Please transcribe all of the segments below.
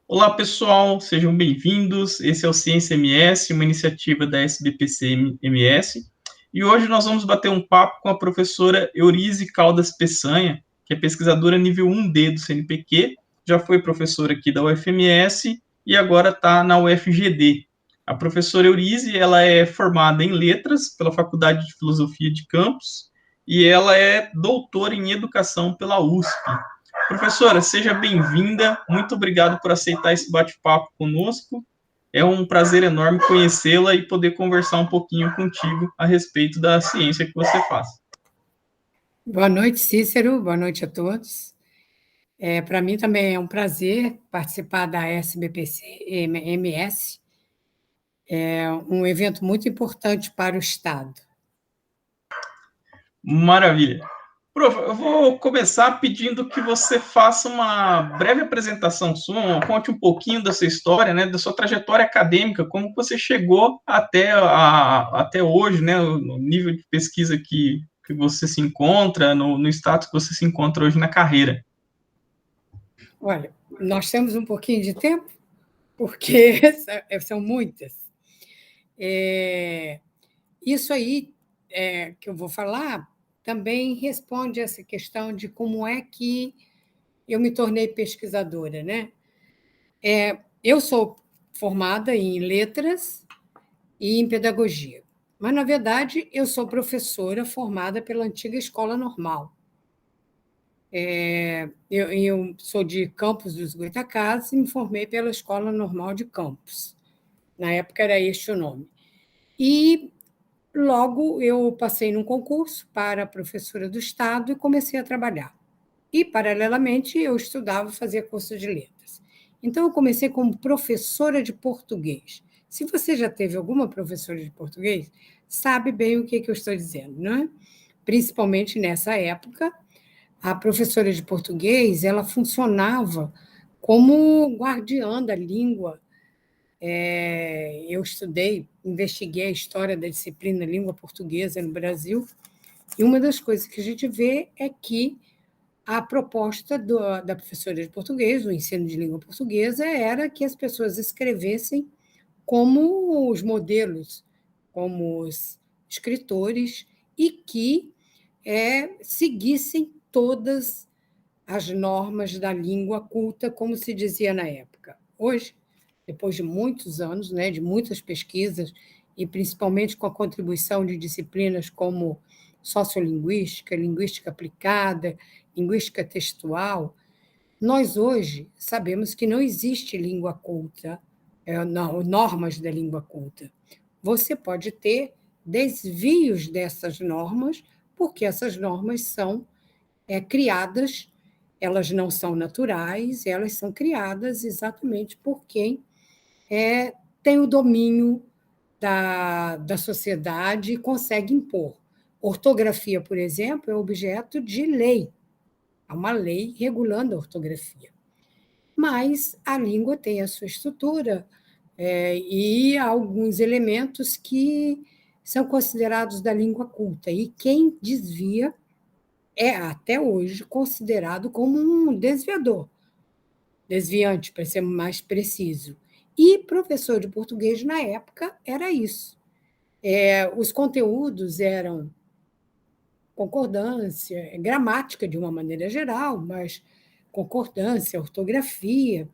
Olá, pessoal, sejam bem-vindos. Esse é o Ciência MS, uma iniciativa da SBPC-MS. E hoje nós vamos bater um papo com a professora Eurize Caldas Peçanha, que é pesquisadora nível 1D do CNPq, já foi professora aqui da UFMS e agora está na UFGD. A professora Eurize, ela é formada em Letras pela Faculdade de Filosofia de Campos e ela é doutora em Educação pela USP. Professora, seja bem-vinda. Muito obrigado por aceitar esse bate-papo conosco. É um prazer enorme conhecê-la e poder conversar um pouquinho contigo a respeito da ciência que você faz. Boa noite, Cícero. Boa noite a todos. Para mim também é um prazer participar da SBPC-MS. É um evento muito importante para o Estado. Maravilha. Prof, eu vou começar pedindo que você faça uma breve apresentação sua, conte um pouquinho da sua história, né, da sua trajetória acadêmica, como você chegou até hoje, né, no nível de pesquisa que você se encontra, no status que você se encontra hoje na carreira. Olha, nós temos um pouquinho de tempo, porque são muitas. Isso aí que eu vou falar também responde essa questão de como é que eu me tornei pesquisadora, né? Eu sou formada em letras e em pedagogia. Mas, na verdade, eu sou professora formada pela antiga Escola Normal. Eu sou de Campos dos Goytacazes e me formei pela Escola Normal de Campos. Na época era este o nome. E logo eu passei num concurso para professora do Estado e comecei a trabalhar. E, paralelamente, eu estudava e fazia curso de letras. Então, eu comecei como professora de português. Se você já teve alguma professora de português, sabe bem o que eu estou dizendo, não é? Principalmente nessa época, a professora de português ela funcionava como guardiã da língua. Eu estudei, investiguei a história da disciplina língua portuguesa no Brasil, e uma das coisas que a gente vê é que a proposta da professora de português, do ensino de língua portuguesa, era que as pessoas escrevessem como os modelos, como os escritores, e que seguissem todas as normas da língua culta, como se dizia na época. Hoje, depois de muitos anos, né, de muitas pesquisas, e principalmente com a contribuição de disciplinas como sociolinguística, linguística aplicada, linguística textual, nós hoje sabemos que não existe língua culta, normas da língua culta. Você pode ter desvios dessas normas, porque essas normas são criadas, elas não são naturais, elas são criadas exatamente por quem tem o domínio da sociedade e consegue impor. Ortografia, por exemplo, é objeto de lei. Há uma lei regulando a ortografia. Mas a língua tem a sua estrutura e há alguns elementos que são considerados da língua culta. E quem desvia é, até hoje, considerado como um desviador, desviante, para ser mais preciso. E professor de português, na época, era isso. Os conteúdos eram concordância, gramática de uma maneira geral, mas concordância, ortografia,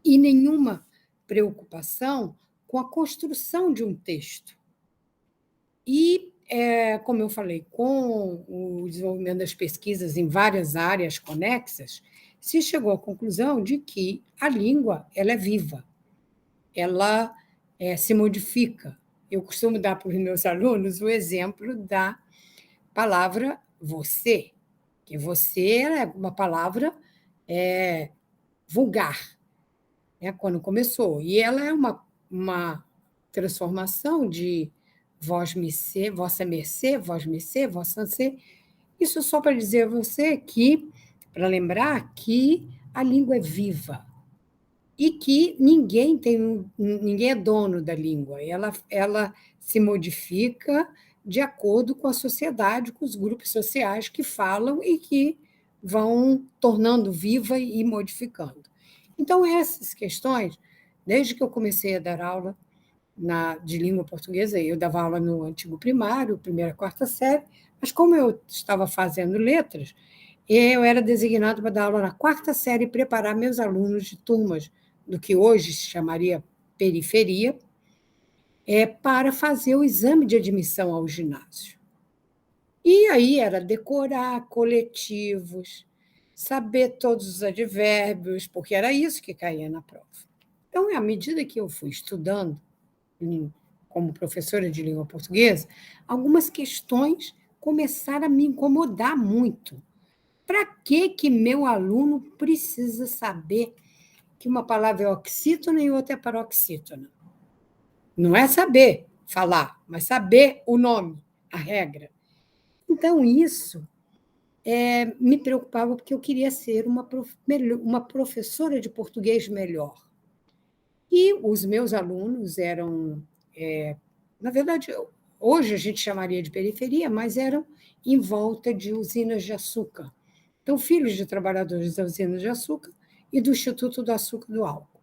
e nenhuma preocupação com a construção de um texto. E, como eu falei, com o desenvolvimento das pesquisas em várias áreas conexas, se chegou à conclusão de que a língua ela é viva, ela se modifica. Eu costumo dar para os meus alunos o exemplo da palavra você, que você é uma palavra vulgar, né, quando começou. E ela é uma transformação de vós-me-ser, vossa mercê, vós-me-ser, vossa-se. Isso só para dizer a você que, para lembrar que a língua é viva e que ninguém é dono da língua. Ela se modifica de acordo com a sociedade, com os grupos sociais que falam e que vão tornando viva e modificando. Então, essas questões, desde que eu comecei a dar aula de língua portuguesa, eu dava aula no antigo primário, primeira, quarta série, mas como eu estava fazendo letras, eu era designado para dar aula na quarta série e preparar meus alunos de turmas do que hoje se chamaria periferia, para fazer o exame de admissão ao ginásio. E aí era decorar coletivos, saber todos os advérbios, porque era isso que caía na prova. Então, à medida que eu fui estudando, como professora de língua portuguesa, algumas questões começaram a me incomodar muito. Para que meu aluno precisa saber que uma palavra é oxítona e outra é paroxítona? Não é saber falar, mas saber o nome, a regra. Então, isso me preocupava porque eu queria ser uma professora de português melhor. E os meus alunos eram, na verdade, hoje a gente chamaria de periferia, mas eram em volta de usinas de açúcar. Então, filhos de trabalhadores da usina de açúcar e do Instituto do Açúcar e do Álcool.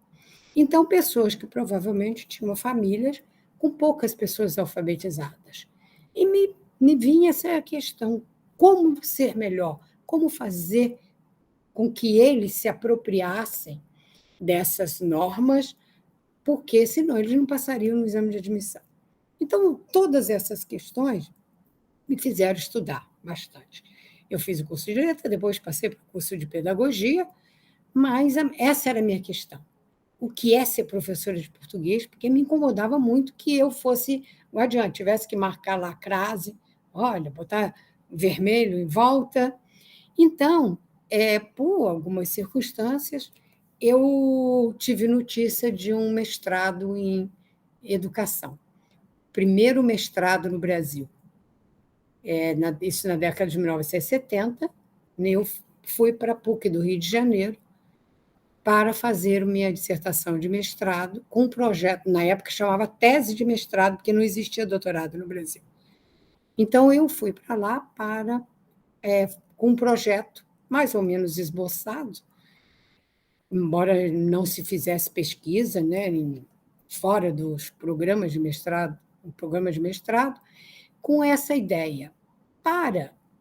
Então, pessoas que provavelmente tinham famílias com poucas pessoas alfabetizadas. E me vinha essa questão: como ser melhor? Como fazer com que eles se apropriassem dessas normas, porque senão eles não passariam no exame de admissão. Então, todas essas questões me fizeram estudar bastante. Eu fiz o curso de letra, depois passei para o curso de pedagogia, mas essa era a minha questão. O que é ser professora de português? Porque me incomodava muito que eu fosse adiante, tivesse que marcar lá a crase, olha, botar vermelho em volta. Então, por algumas circunstâncias, eu tive notícia de um mestrado em educação. Primeiro mestrado no Brasil. Isso na década de 1970. Eu fui para a PUC do Rio de Janeiro para fazer minha dissertação de mestrado com um projeto, na época chamava tese de mestrado, porque não existia doutorado no Brasil. Então, eu fui para lá com um projeto mais ou menos esboçado, embora não se fizesse pesquisa, né, fora dos programas de mestrado, o programa de mestrado, com essa ideia.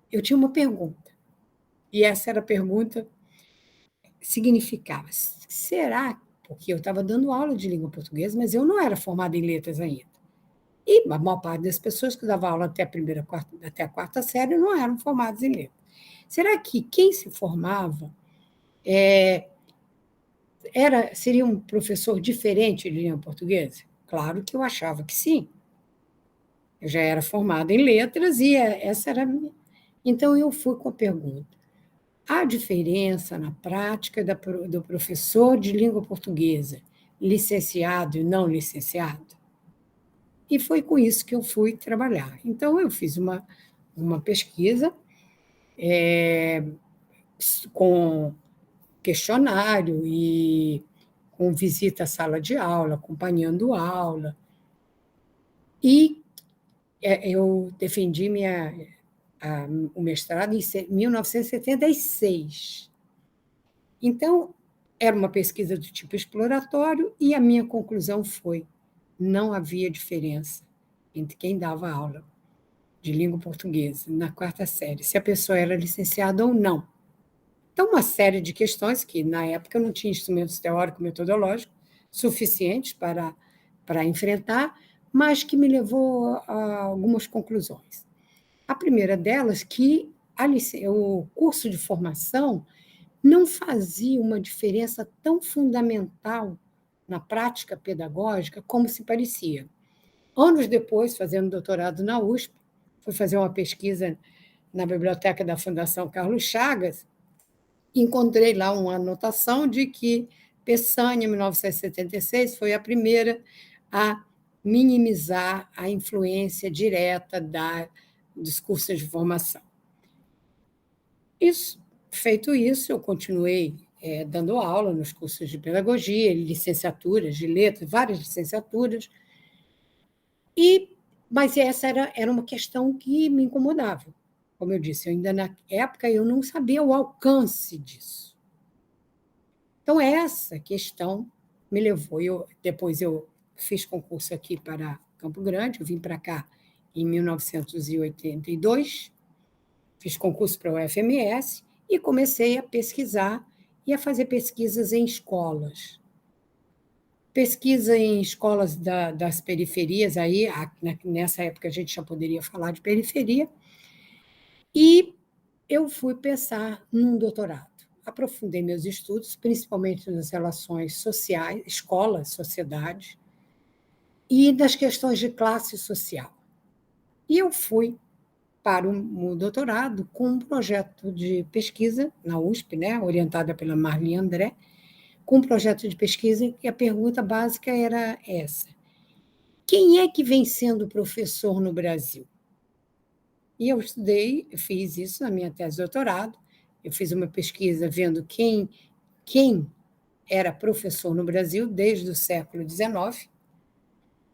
Eu tinha uma pergunta, e essa era a pergunta, significava: será, porque eu estava dando aula de língua portuguesa, mas eu não era formada em letras ainda. E a maior parte das pessoas que davam aula até a quarta série não eram formadas em letras. Será que quem se formava seria um professor diferente de língua portuguesa? Claro que eu achava que sim. Eu já era formada em letras e essa era a minha. Então, eu fui com a pergunta: há diferença na prática do professor de língua portuguesa, licenciado e não licenciado? E foi com isso que eu fui trabalhar. Então, eu fiz uma pesquisa com questionário e com visita à sala de aula, acompanhando aula. E eu defendi o mestrado em 1976. Então, era uma pesquisa do tipo exploratório e a minha conclusão foi: não havia diferença entre quem dava aula de língua portuguesa na quarta série, se a pessoa era licenciada ou não. Então, uma série de questões que, na época, eu não tinha instrumentos teórico-metodológicos suficientes para enfrentar, mas que me levou a algumas conclusões. A primeira delas, que o curso de formação não fazia uma diferença tão fundamental na prática pedagógica como se parecia. Anos depois, fazendo doutorado na USP, fui fazer uma pesquisa na biblioteca da Fundação Carlos Chagas, encontrei lá uma anotação de que Peçanha, em 1976, foi a primeira a minimizar a influência direta dos cursos de formação. Feito isso, eu continuei dando aula nos cursos de pedagogia, licenciaturas de letras, várias licenciaturas, mas essa era uma questão que me incomodava. Como eu disse, ainda na época eu não sabia o alcance disso. Então, essa questão me levou. Depois eu fiz concurso aqui para Campo Grande, eu vim para cá em 1982, fiz concurso para o UFMS e comecei a pesquisar e a fazer pesquisas em escolas. Pesquisa em escolas das periferias, aí, nessa época a gente já poderia falar de periferia, e eu fui pensar num doutorado. Aprofundei meus estudos, principalmente nas relações sociais, escola, sociedade, e das questões de classe social. E eu fui para o doutorado com um projeto de pesquisa na USP, né, orientada pela Marli André, com um projeto de pesquisa que a pergunta básica era essa: quem é que vem sendo professor no Brasil? E eu estudei, eu fiz isso na minha tese de doutorado, eu fiz uma pesquisa vendo quem era professor no Brasil desde o século XIX,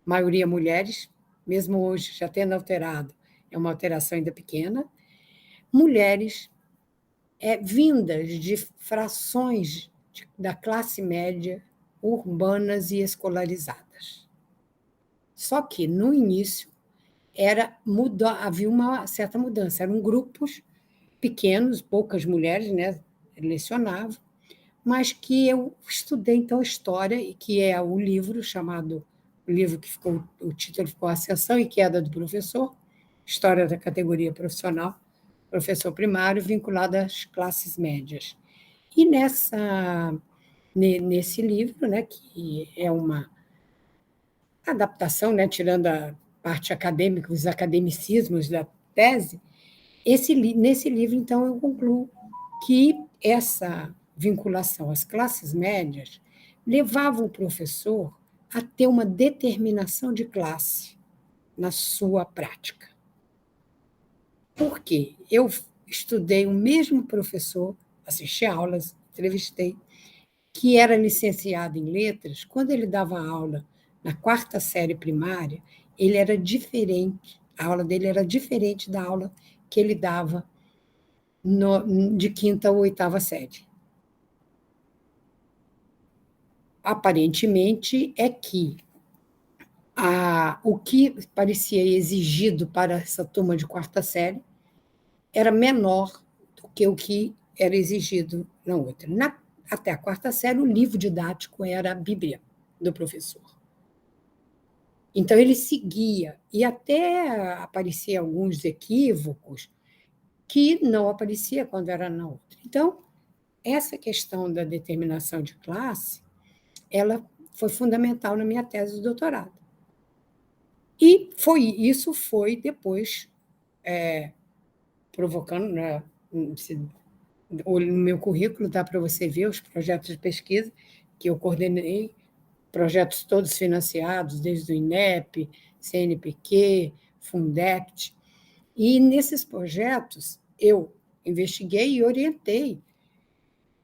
maioria mulheres, mesmo hoje já tendo alterado, é uma alteração ainda pequena, mulheres vindas de frações da classe média, urbanas e escolarizadas. Só que, no início, havia uma certa mudança. Eram grupos pequenos, poucas mulheres, né, lecionavam, mas que eu estudei, então, história, e que é o livro chamado, o livro que ficou, o título ficou Ascensão e Queda do Professor, História da Categoria Profissional, professor primário, vinculado às classes médias. E nesse livro, né, que é uma adaptação, né, tirando a parte acadêmica, os academicismos da tese, nesse livro, então, eu concluo que essa vinculação às classes médias levava o professor a ter uma determinação de classe na sua prática. Por quê? Eu estudei o mesmo professor, assisti aulas, entrevistei, que era licenciado em letras. Quando ele dava aula na 4ª série primária, ele era diferente, a aula dele era diferente da aula que ele dava de 5ª ou 8ª série. Aparentemente é que o que parecia exigido para essa turma de 4ª série era menor do que o que era exigido na outra. Até a 4ª série, o livro didático era a Bíblia do professor. Então, ele seguia, e até aparecia alguns equívocos que não aparecia quando era na outra. Então, essa questão da determinação de classe, ela foi fundamental na minha tese de doutorado. E isso foi depois provocando, né, no meu currículo dá para você ver os projetos de pesquisa que eu coordenei, projetos todos financiados, desde o INEP, CNPq, Fundect. E nesses projetos eu investiguei e orientei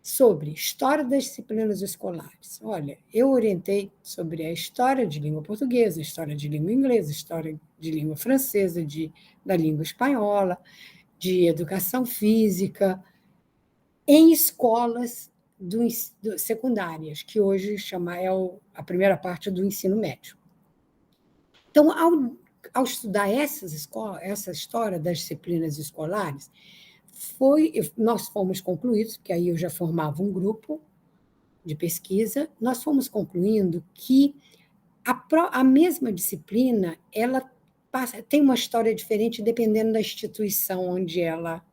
sobre história das disciplinas escolares. Olha, eu orientei sobre a história de língua portuguesa, história de língua inglesa, história de língua francesa, da língua espanhola, de educação física, em escolas secundárias, que hoje a primeira parte do ensino médio. Então, ao estudar essa história das disciplinas escolares, nós fomos concluídos, porque aí eu já formava um grupo de pesquisa, nós fomos concluindo que a mesma disciplina ela tem uma história diferente dependendo da instituição onde ela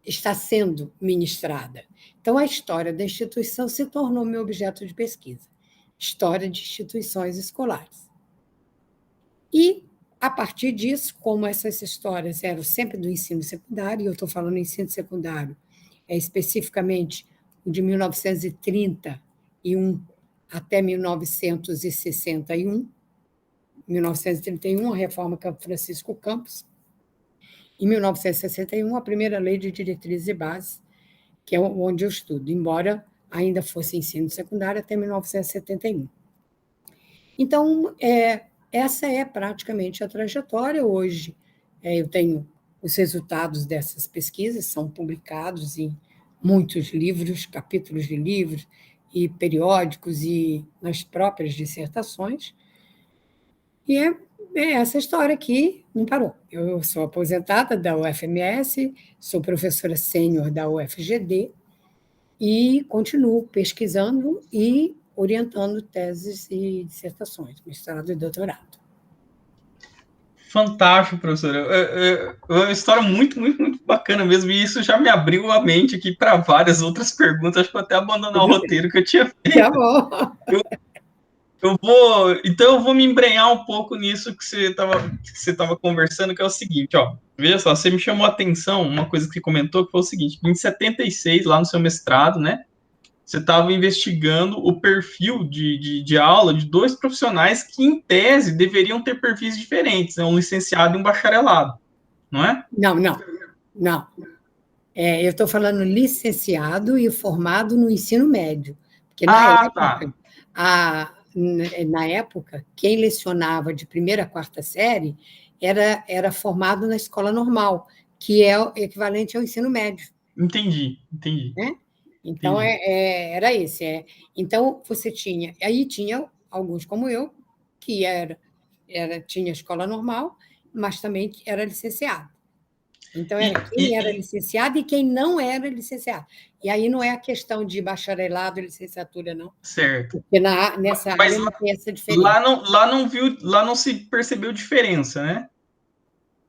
está sendo ministrada. Então, a história da instituição se tornou meu objeto de pesquisa, história de instituições escolares. E, a partir disso, como essas histórias eram sempre do ensino secundário, e eu estou falando ensino secundário, especificamente o de 1931 até 1961, 1931, a reforma Francisco Campos, em 1961, a primeira lei de diretrizes e bases, que é onde eu estudo, embora ainda fosse ensino secundário até 1971. Então, essa é praticamente a trajetória. Hoje, eu tenho os resultados dessas pesquisas, são publicados em muitos livros, capítulos de livros e periódicos e nas próprias dissertações. E é essa história que não parou. Eu sou aposentada da UFMS, sou professora sênior da UFGD e continuo pesquisando e orientando teses e dissertações, mestrado e doutorado. Fantástico, professora. É uma história muito, muito, muito bacana mesmo. E isso já me abriu a mente aqui para várias outras perguntas. Acho que vou até abandonar o roteiro que eu tinha feito. Tá bom. Então eu vou me embrenhar um pouco nisso que você estava conversando, que é o seguinte, ó. Veja só, você me chamou a atenção, uma coisa que você comentou, que foi o seguinte: em 76, lá no seu mestrado, né? Você estava investigando o perfil de aula de dois profissionais que, em tese, deveriam ter perfis diferentes, né? Um licenciado e um bacharelado, não é? Não. Eu estou falando licenciado e formado no ensino médio, porque Tá. na época, quem lecionava de primeira a quarta série era formado na escola normal, que é o equivalente ao ensino médio. Entendi. Né? Então, era esse. Então, você tinha... Aí tinha alguns como eu, que tinha escola normal, mas também era licenciado. Então, era quem era licenciado e quem não era licenciado. E aí não é a questão de bacharelado e licenciatura, não. Certo. Porque nessa área não tem essa diferença. Lá não se percebeu diferença, né?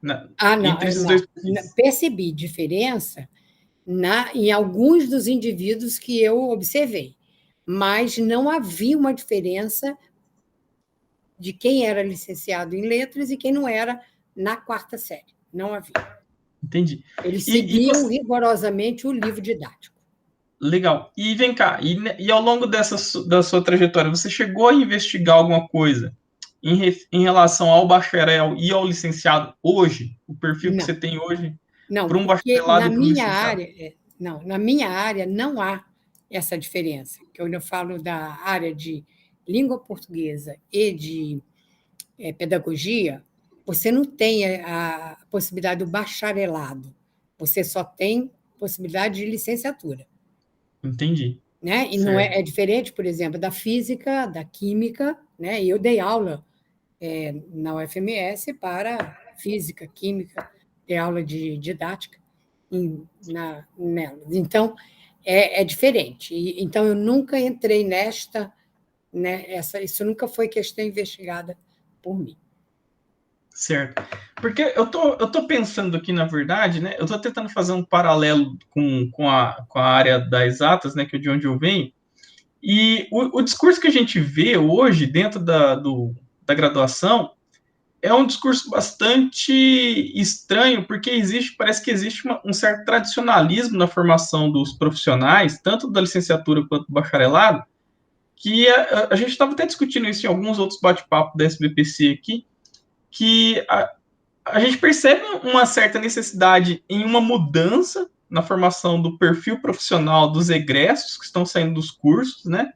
Não. Entre esses dois perfis. Percebi diferença em alguns dos indivíduos que eu observei, mas não havia uma diferença de quem era licenciado em letras e quem não era na quarta série. Não havia. Entendi. Eles seguiam rigorosamente o livro didático. Legal. E vem cá, e ao longo da sua trajetória, você chegou a investigar alguma coisa em relação ao bacharel e ao licenciado hoje? O perfil que você tem hoje para um bacharelado e para um licenciado? Na minha área não há essa diferença. Quando eu falo da área de língua portuguesa e de pedagogia, você não tem a possibilidade do bacharelado, você só tem possibilidade de licenciatura. Entendi. Né? E não é diferente, por exemplo, da física, da química, né? Eu dei aula na UFMS para física, química, dei aula de didática nelas. Então, é diferente. Então, eu nunca entrei isso nunca foi questão investigada por mim. Certo. Porque eu tô pensando aqui, na verdade, né? Eu tô tentando fazer um paralelo com a área das exatas, né? Que é de onde eu venho. E o discurso que a gente vê hoje dentro da graduação é um discurso bastante estranho, porque parece que existe um certo tradicionalismo na formação dos profissionais, tanto da licenciatura quanto do bacharelado, que a gente estava até discutindo isso em alguns outros bate-papos da SBPC aqui, que a gente percebe uma certa necessidade em uma mudança na formação do perfil profissional dos egressos que estão saindo dos cursos, né?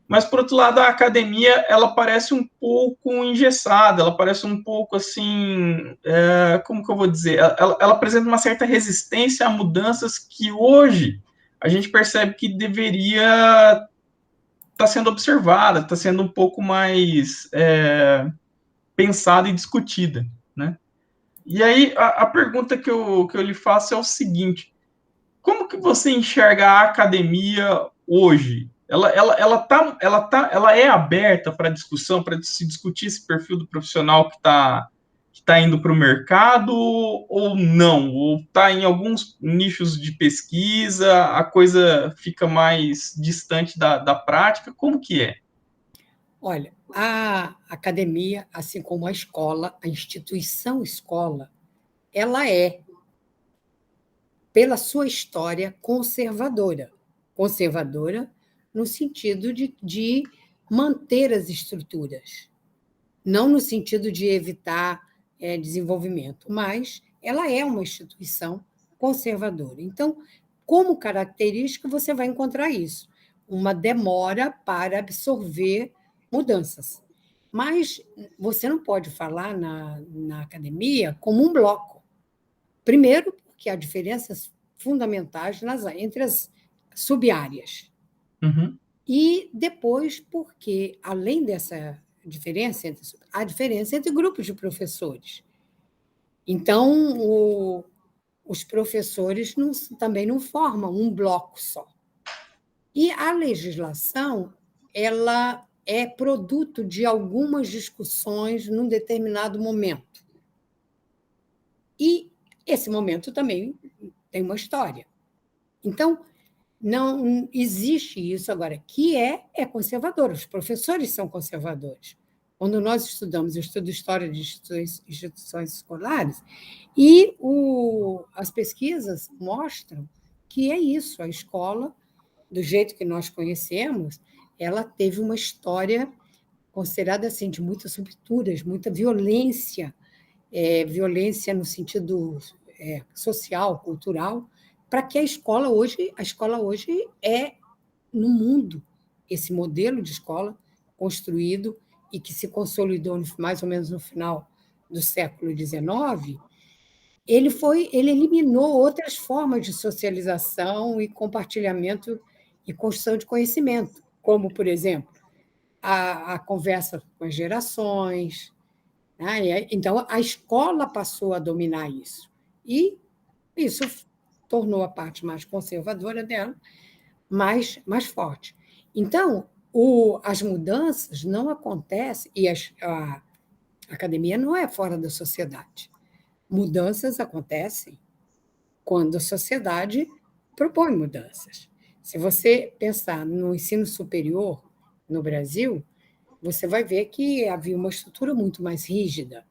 Mas, por outro lado, a academia, ela parece um pouco engessada, ela parece um pouco assim, como que eu vou dizer? Ela apresenta uma certa resistência a mudanças que hoje a gente percebe que deveria estar sendo observada, está sendo um pouco mais pensada e discutida, né? E aí, a pergunta que eu lhe faço é o seguinte: como que você enxerga a academia hoje? Ela é aberta para discussão, para se discutir esse perfil do profissional que tá indo para o mercado ou não? Ou está em alguns nichos de pesquisa, a coisa fica mais distante da prática? Como que é? Olha, a academia, assim como a escola, a instituição escola, ela é, pela sua história, conservadora. Conservadora no sentido de manter as estruturas, não no sentido de evitar desenvolvimento, mas ela é uma instituição conservadora. Então, como característica, você vai encontrar isso, uma demora para absorver mudanças. Mas você não pode falar na academia como um bloco. Primeiro, porque há diferenças fundamentais entre as sub-áreas. Uhum. E depois, porque, além dessa diferença, há diferença entre grupos de professores. Então, os professores também não formam um bloco só. E a legislação, ela é produto de algumas discussões num determinado momento. E esse momento também tem uma história. Então, não existe isso agora, que é conservador, os professores são conservadores. Quando nós estudamos, eu estudo história de instituições escolares, e as pesquisas mostram que é isso, a escola, do jeito que nós conhecemos, ela teve uma história considerada assim, de muitas rupturas, muita violência, violência no sentido social, cultural, para que a escola hoje é, no mundo, esse modelo de escola construído e que se consolidou mais ou menos no final do século XIX, ele eliminou outras formas de socialização e compartilhamento e construção de conhecimento, como, por exemplo, a conversa com as gerações, né? Então, a escola passou a dominar isso. E isso tornou a parte mais conservadora dela mais forte. Então, as mudanças não acontecem, e a academia não é fora da sociedade. Mudanças acontecem quando a sociedade propõe mudanças. Se você pensar no ensino superior no Brasil, você vai ver que havia uma estrutura muito mais rígida.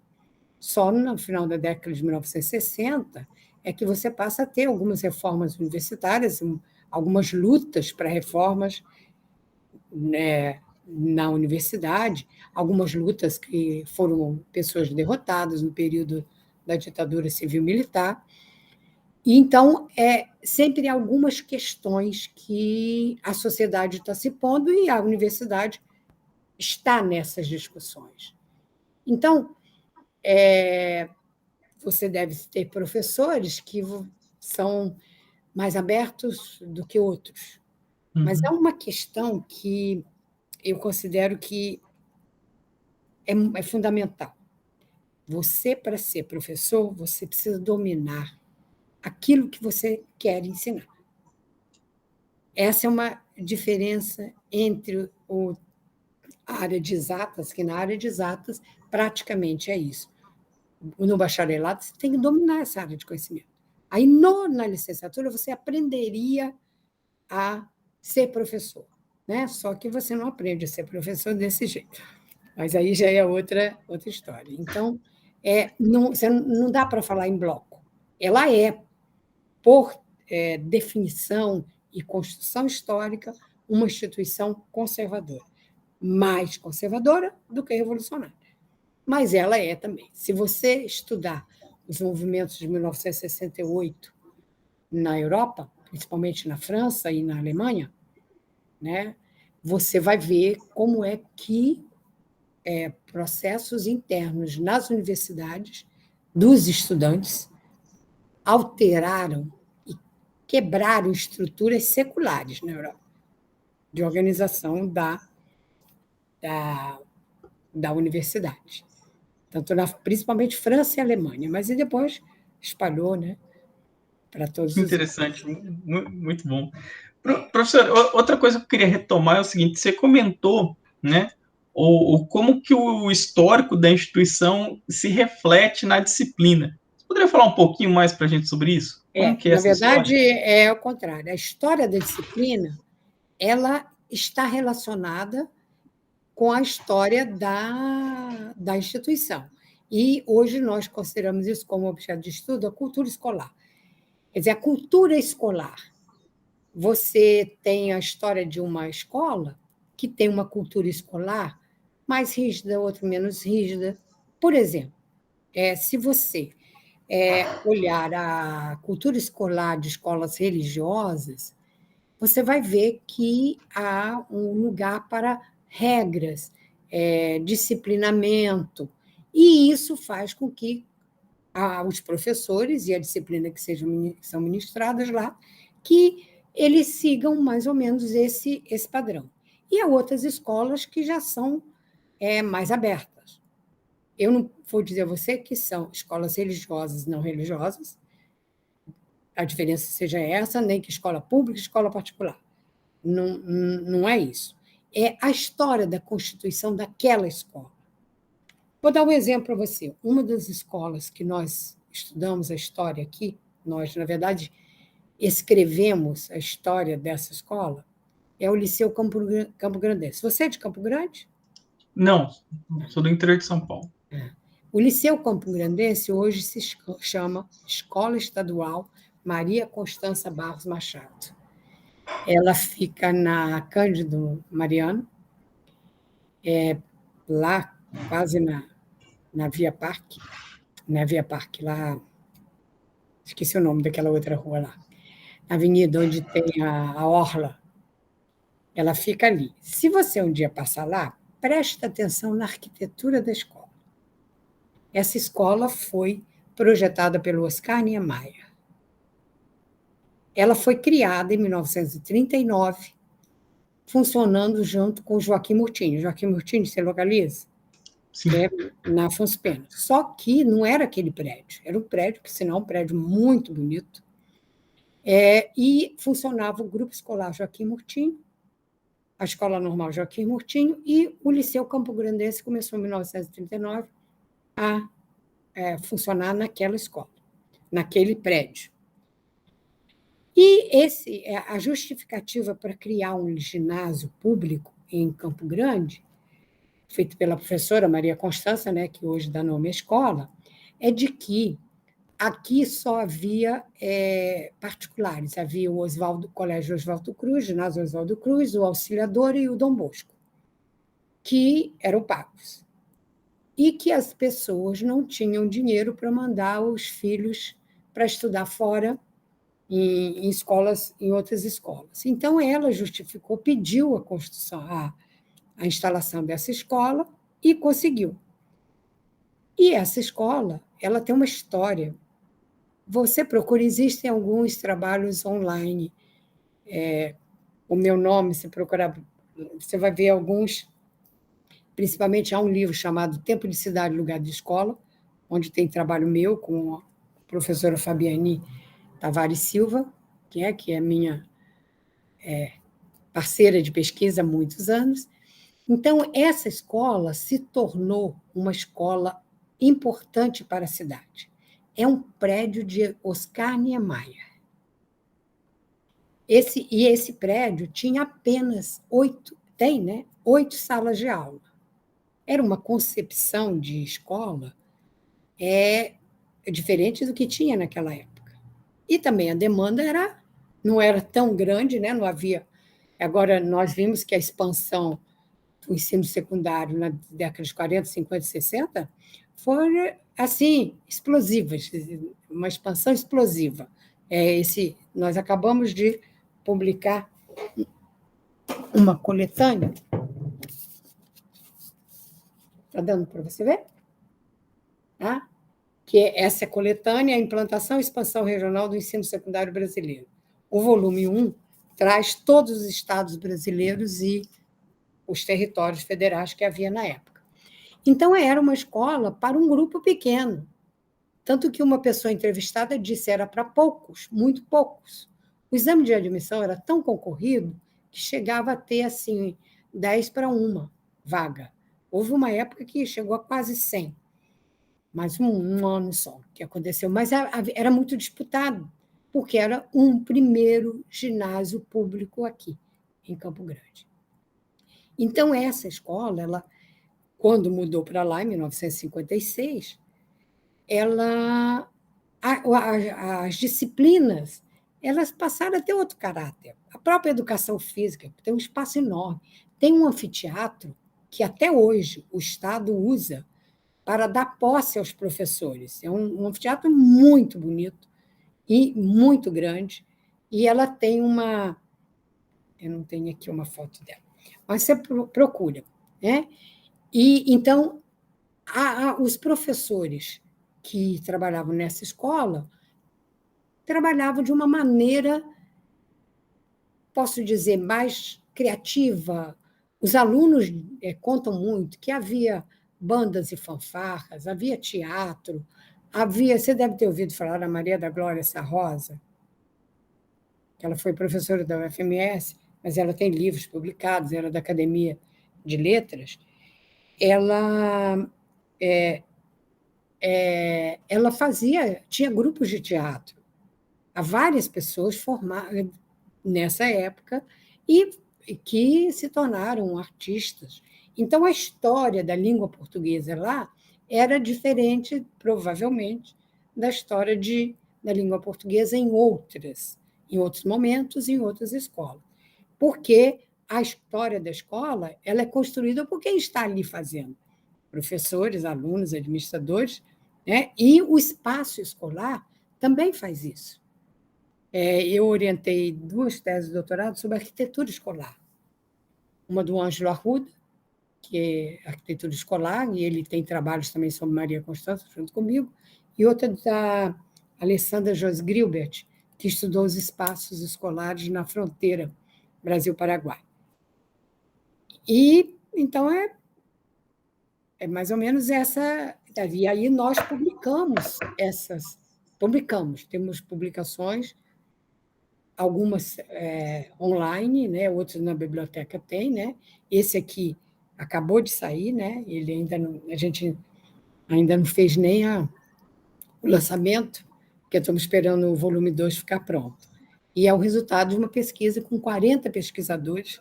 Só no final da década de 1960 é que você passa a ter algumas reformas universitárias, algumas lutas para reformas, né, na universidade, algumas lutas que foram pessoas derrotadas no período da ditadura civil-militar. E, então, sempre algumas questões que a sociedade está se pondo e a universidade está nessas discussões. Então, você deve ter professores que são mais abertos do que outros. Mas é uma questão que eu considero que é fundamental. Você, para ser professor, você precisa dominar aquilo que você quer ensinar. Essa é uma diferença entre a área de exatas, que na área de exatas praticamente é isso. No bacharelado, você tem que dominar essa área de conhecimento. Aí, na licenciatura, você aprenderia a ser professor, né? Só que você não aprende a ser professor desse jeito. Mas aí já é outra história. Então, não dá para falar em bloco. Ela por definição e construção histórica, uma instituição conservadora. Mais conservadora do que revolucionária. Mas ela é também. Se você estudar os movimentos de 1968 na Europa, principalmente na França e na Alemanha, né, você vai ver como é que processos internos nas universidades dos estudantes alteraram e quebraram estruturas seculares na Europa, de organização da universidade. Tanto principalmente França e Alemanha, mas e depois espalhou, né, para todos os Interessante, muito bom. Professor, outra coisa que eu queria retomar é o seguinte: você comentou, né, como que o histórico da instituição se reflete na disciplina. Você poderia falar um pouquinho mais para a gente sobre isso? Como que é Na essa verdade, história? é o contrário. A história da disciplina ela está relacionada com a história da instituição. E hoje nós consideramos isso como objeto de estudo a cultura escolar. Quer dizer, a cultura escolar. Você tem a história de uma escola que tem uma cultura escolar mais rígida, outra menos rígida. Por exemplo, se você olhar a cultura escolar de escolas religiosas, você vai ver que há um lugar para regras, disciplinamento, e isso faz com que os professores e a disciplina que são ministradas lá, que eles sigam mais ou menos esse padrão. E há outras escolas que já são mais abertas. Eu não vou dizer a você que são escolas religiosas, não religiosas, a diferença seja essa, nem que escola pública, escola particular. Não, não é isso. É a história da constituição daquela escola. Vou dar um exemplo para você. Uma das escolas que nós estudamos a história aqui, nós, na verdade, escrevemos a história dessa escola, é o Liceu Campo Grandense. Você é de Campo Grande? Não, sou do interior de São Paulo. O Liceu Campo Grandense hoje se chama Escola Estadual Maria Constança Barros Machado. Ela fica na Cândido Mariano, lá quase na Via Parque, lá, esqueci o nome daquela outra rua lá, na avenida onde tem a Orla, ela fica ali. Se você um dia passar lá, preste atenção na arquitetura da escola. Essa escola foi projetada pelo Oscar Niemeyer. Ela foi criada em 1939, funcionando junto com Joaquim Murtinho. Joaquim Murtinho, você localiza? Sim. Na Afonso Pena. Só que não era aquele prédio, era um prédio, que sinal, um prédio muito bonito, e funcionava o Grupo Escolar Joaquim Murtinho, a Escola Normal Joaquim Murtinho, e o Liceu Campo Grandense começou em 1939 a funcionar naquela escola, naquele prédio. E a justificativa para criar um ginásio público em Campo Grande, feito pela professora Maria Constança, né, que hoje dá nome à escola, é de que aqui só havia particulares. Havia o Colégio Oswaldo Cruz, ginásio Oswaldo Cruz, o Auxiliador e o Dom Bosco, que eram pagos. E que as pessoas não tinham dinheiro para mandar os filhos para estudar fora, em escolas, em outras escolas. Então, ela justificou, pediu a construção, a instalação dessa escola e conseguiu. E essa escola, ela tem uma história. Você procura, existem alguns trabalhos online. O meu nome, se procurar, você vai ver alguns, principalmente há um livro chamado Tempo de Cidade, Lugar de Escola, onde tem trabalho meu com a professora Fabiane Tavares Silva, que é minha parceira de pesquisa há muitos anos. Então, essa escola se tornou uma escola importante para a cidade. É um prédio de Oscar Niemeyer. Esse prédio tinha apenas 8 salas de aula. Era uma concepção de escola diferente do que tinha naquela época. E também a demanda não era tão grande, né? Não havia. Agora, nós vimos que a expansão do ensino secundário na década de 40, 50, 60 foi, assim, explosivas, uma expansão explosiva. Nós acabamos de publicar uma coletânea. Está dando para você ver? Tá? Que essa coletânea, a implantação e expansão regional do ensino secundário brasileiro. O volume 1 traz todos os estados brasileiros e os territórios federais que havia na época. Então, era uma escola para um grupo pequeno, tanto que uma pessoa entrevistada disse era para poucos, muito poucos. O exame de admissão era tão concorrido que chegava a ter, assim, 10 para 1 vaga. Houve uma época que chegou a quase 100, mas um ano só que aconteceu. Mas era muito disputado, porque era um primeiro ginásio público aqui, em Campo Grande. Então, essa escola, ela, quando mudou para lá, em 1956, as disciplinas elas passaram a ter outro caráter. A própria educação física tem um espaço enorme. Tem um anfiteatro que até hoje o Estado usa para dar posse aos professores. É um anfiteatro muito bonito e muito grande. E ela tem uma... Eu não tenho aqui uma foto dela, mas você procura, né? E, então, os professores que trabalhavam nessa escola trabalhavam de uma maneira posso dizer, mais criativa. Os alunos contam muito que havia bandas e fanfarras, havia teatro, você deve ter ouvido falar da Maria da Glória Sarrosa, que ela foi professora da UFMS, mas ela tem livros publicados, era da Academia de Letras. Ela tinha grupos de teatro. Há várias pessoas formadas nessa época e que se tornaram artistas. Então, a história da língua portuguesa lá era diferente, provavelmente, da história da língua portuguesa em outros momentos, em outras escolas. Porque a história da escola ela é construída por quem está ali fazendo. Professores, alunos, administradores, né? E o espaço escolar também faz isso. Eu orientei 2 teses de doutorado sobre arquitetura escolar. Uma do Ângelo Arruda, que é arquitetura escolar, e ele tem trabalhos também sobre Maria Constança, junto comigo, e outra da Alessandra Jos Grilbert, que estudou os espaços escolares na fronteira Brasil-Paraguai. E, então, é mais ou menos essa. E aí nós temos publicações, algumas online, né? Outras na biblioteca tem, né? Esse aqui acabou de sair, né? A gente ainda não fez nem o lançamento, porque estamos esperando o volume 2 ficar pronto. E é o resultado de uma pesquisa com 40 pesquisadores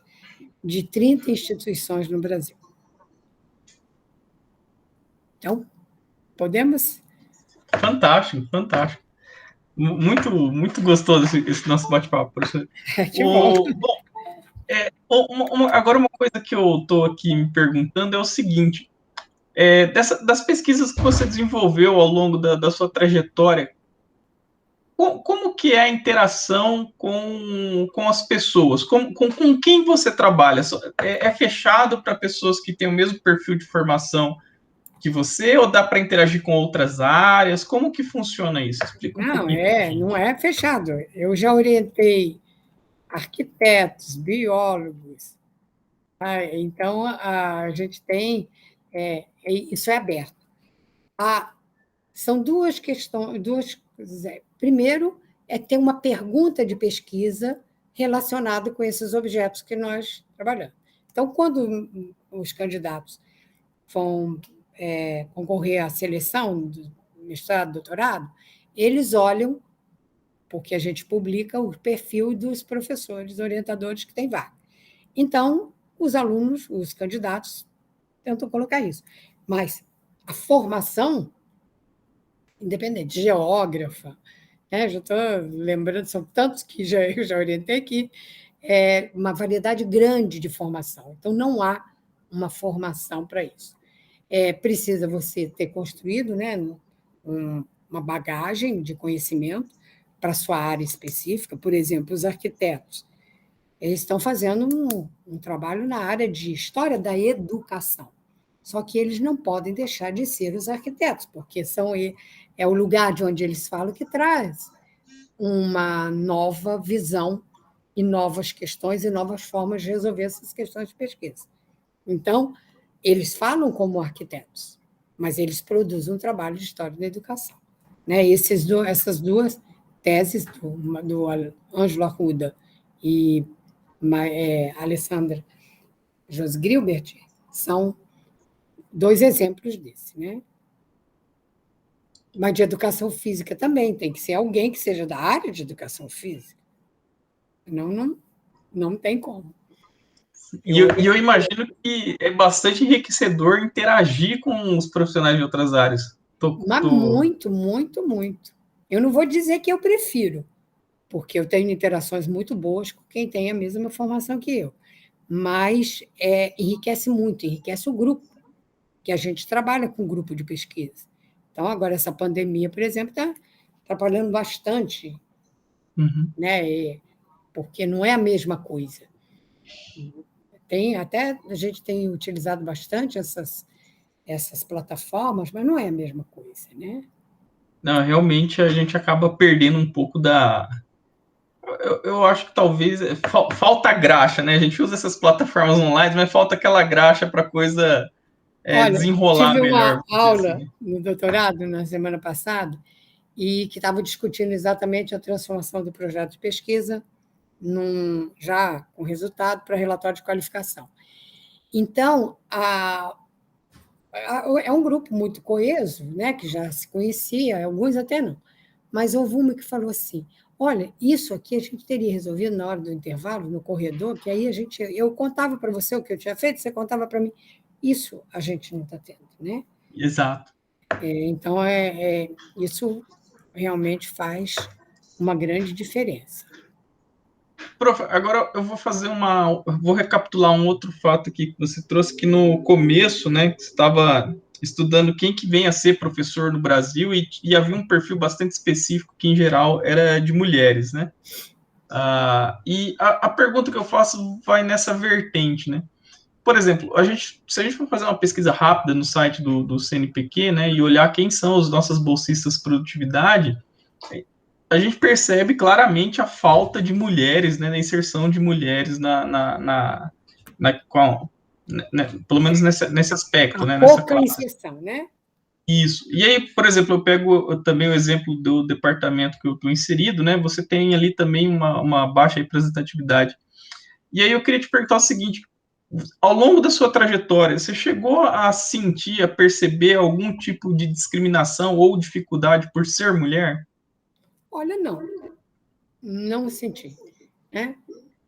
de 30 instituições no Brasil. Então, podemos? Fantástico, fantástico. Muito, muito gostoso esse nosso bate-papo, professor. Que bom. Agora, uma coisa que eu estou aqui me perguntando é o seguinte: das pesquisas que você desenvolveu ao longo da sua trajetória, como que é a interação com as pessoas? Com quem você trabalha? É fechado para pessoas que têm o mesmo perfil de formação que você, ou dá para interagir com outras áreas? Como que funciona isso? Explica um pouquinho. Não é fechado. Eu já orientei arquitetos, biólogos. Então, a gente tem... isso é aberto. São 2 questões. Primeiro, ter uma pergunta de pesquisa relacionada com esses objetos que nós trabalhamos. Então, quando os candidatos vão concorrer à seleção do mestrado, doutorado, eles olham, porque a gente publica o perfil dos professores, orientadores que têm vaga. Então, os alunos, os candidatos, tentam colocar isso. Mas a formação, independente, geógrafa, já estou lembrando, são tantos que eu já orientei que é uma variedade grande de formação. Então, não há uma formação para isso. Precisa você ter construído, né, uma bagagem de conhecimento para a sua área específica. Por exemplo, os arquitetos. Eles estão fazendo um trabalho na área de história da educação. Só que eles não podem deixar de ser os arquitetos, porque é o lugar de onde eles falam que traz uma nova visão e novas questões e novas formas de resolver essas questões de pesquisa. Então, eles falam como arquitetos, mas eles produzem um trabalho de história da educação. Né? Essas 2 teses, do Ângelo Arruda e Alessandra Jos Grilbert, são 2 exemplos desse. Né? Mas de educação física também, tem que ser alguém que seja da área de educação física. Não tem como. E eu imagino que é bastante enriquecedor interagir com os profissionais de outras áreas. Mas muito, muito, muito. Eu não vou dizer que eu prefiro, porque eu tenho interações muito boas com quem tem a mesma formação que eu. Mas enriquece muito, enriquece o grupo, que a gente trabalha com grupo de pesquisa. Então, agora, essa pandemia, por exemplo, está atrapalhando bastante, né? Porque não é a mesma coisa. Até a gente tem utilizado bastante essas plataformas, mas não é a mesma coisa, né? Não, realmente a gente acaba perdendo um pouco Eu acho que talvez falta graxa, né? A gente usa essas plataformas online, mas falta aquela graxa para a coisa Olha, desenrolar tive uma melhor, vamos dizer assim, aula né? no doutorado na semana passada e que estava discutindo exatamente a transformação do projeto de pesquisa já com resultado para relatório de qualificação. Então, é um grupo muito coeso, né, que já se conhecia, alguns até não, mas houve uma que falou assim: olha, isso aqui a gente teria resolvido na hora do intervalo, no corredor, que aí eu contava para você o que eu tinha feito, você contava para mim. Isso a gente não está tendo, né? Exato. Então, isso realmente faz uma grande diferença. Prof, agora eu vou recapitular um outro fato aqui que você trouxe que no começo, né, que você estava estudando quem que vem a ser professor no Brasil e havia um perfil bastante específico que em geral era de mulheres, né? E a pergunta que eu faço vai nessa vertente, né? Por exemplo, se a gente for fazer uma pesquisa rápida no site do CNPq, né, e olhar quem são os nossos bolsistas de produtividade, a gente percebe claramente a falta de mulheres, né, na inserção de mulheres pelo menos nesse aspecto, A né, nessa pouca classe. inserção, né? Isso. E aí, por exemplo, eu pego também o exemplo do departamento que eu estou inserido, né? Você tem ali também uma baixa representatividade. E aí eu queria te perguntar o seguinte: ao longo da sua trajetória, você chegou a sentir, a perceber algum tipo de discriminação ou dificuldade por ser mulher? Olha, não senti, né?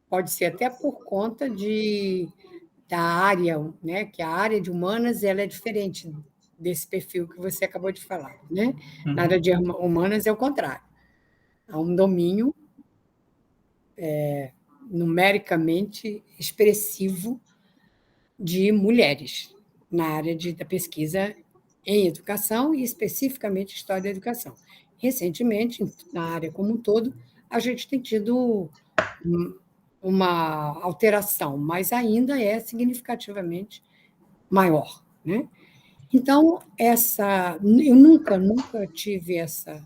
Pode ser até por conta da área, né? Que a área de humanas ela é diferente desse perfil que você acabou de falar, né? Na área Uhum. de humanas é o contrário. Há um domínio numericamente expressivo de mulheres na área da pesquisa em educação e especificamente história da educação. Recentemente, na área como um todo, a gente tem tido uma alteração, mas ainda é significativamente maior, né? Então, eu nunca tive essa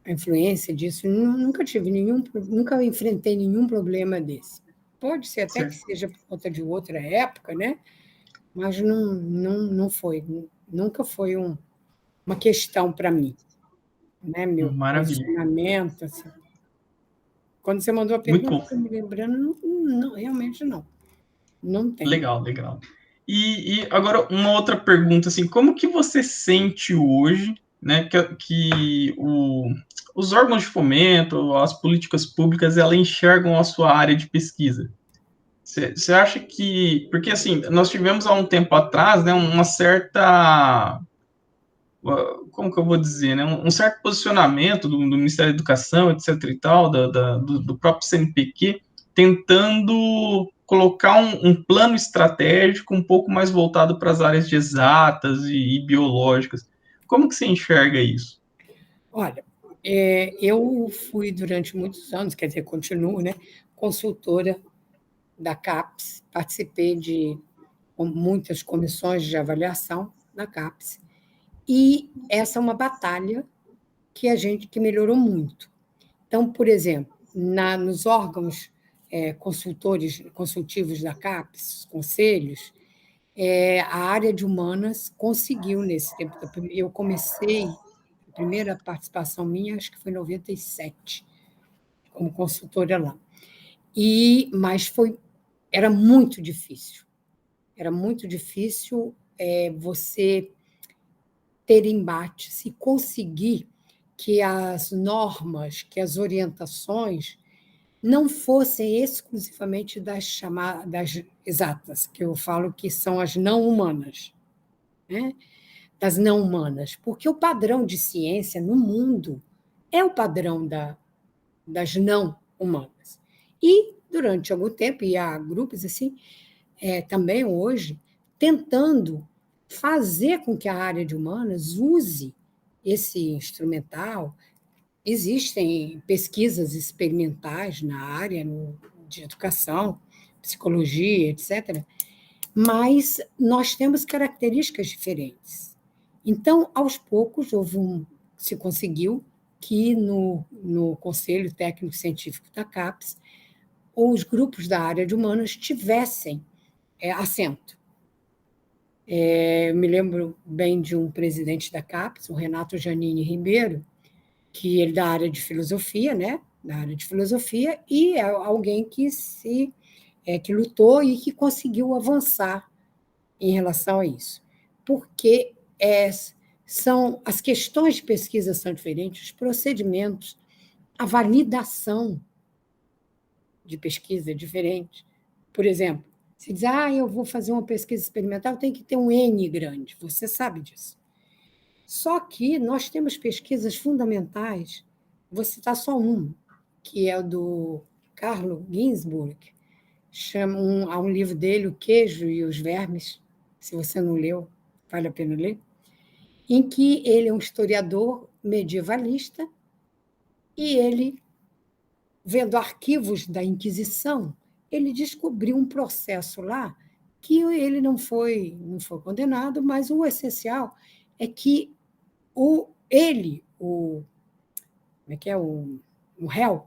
influência disso, nunca enfrentei nenhum problema desse. Pode ser até que Certo. seja por conta de outra época, né? Mas não foi, nunca foi uma questão para mim, né? Meu Maravilha. posicionamento, assim. Quando você mandou a Muito pergunta, bom. estou me lembrando, realmente não tem. Legal, legal. E agora uma outra pergunta, assim, como que você sente hoje, né, os órgãos de fomento, as políticas públicas, elas enxergam a sua área de pesquisa? Você acha que, porque assim, nós tivemos há um tempo atrás, né, uma certa, como que eu vou dizer, né, um certo posicionamento do Ministério da Educação, etc e tal, do próprio CNPq, tentando colocar um plano estratégico um pouco mais voltado para as áreas de exatas e biológicas. Como que você enxerga isso? Olha, eu fui durante muitos anos, quer dizer, continuo, né, consultora da CAPES, participei de muitas comissões de avaliação da CAPES, e essa é uma batalha que melhorou muito. Então, por exemplo, nos órgãos consultivos da CAPES, conselhos, a área de humanas conseguiu, nesse tempo, eu comecei, a primeira participação minha, acho que foi em 97, como consultora lá. Mas era muito difícil você ter embates e conseguir que as normas, que as orientações não fossem exclusivamente das exatas, que eu falo que são as não humanas, né? Das não humanas, porque o padrão de ciência no mundo é o padrão das não humanas. E, durante algum tempo, e há grupos assim, também hoje, tentando fazer com que a área de humanas use esse instrumental. Existem pesquisas experimentais na área de educação, psicologia, etc., mas nós temos características diferentes. Então, aos poucos, houve se conseguiu que no Conselho Técnico Científico da CAPES os grupos da área de humanas tivessem assento. Eu me lembro bem de um presidente da CAPES, o Renato Giannini Ribeiro, que ele é da área de filosofia, né? Da área de filosofia, e é alguém que que lutou e que conseguiu avançar em relação a isso. Porque são as questões de pesquisa são diferentes, os procedimentos, a validação de pesquisa é diferente. Por exemplo, se diz, eu vou fazer uma pesquisa experimental, tem que ter um N grande, você sabe disso. Só que nós temos pesquisas fundamentais, vou citar só um, que é o do Carlo Ginzburg, há um livro dele, O Queijo e os Vermes, se você não leu, vale a pena ler, em que ele é um historiador medievalista e ele, vendo arquivos da Inquisição, ele descobriu um processo lá que ele não foi condenado, mas o essencial é que o réu,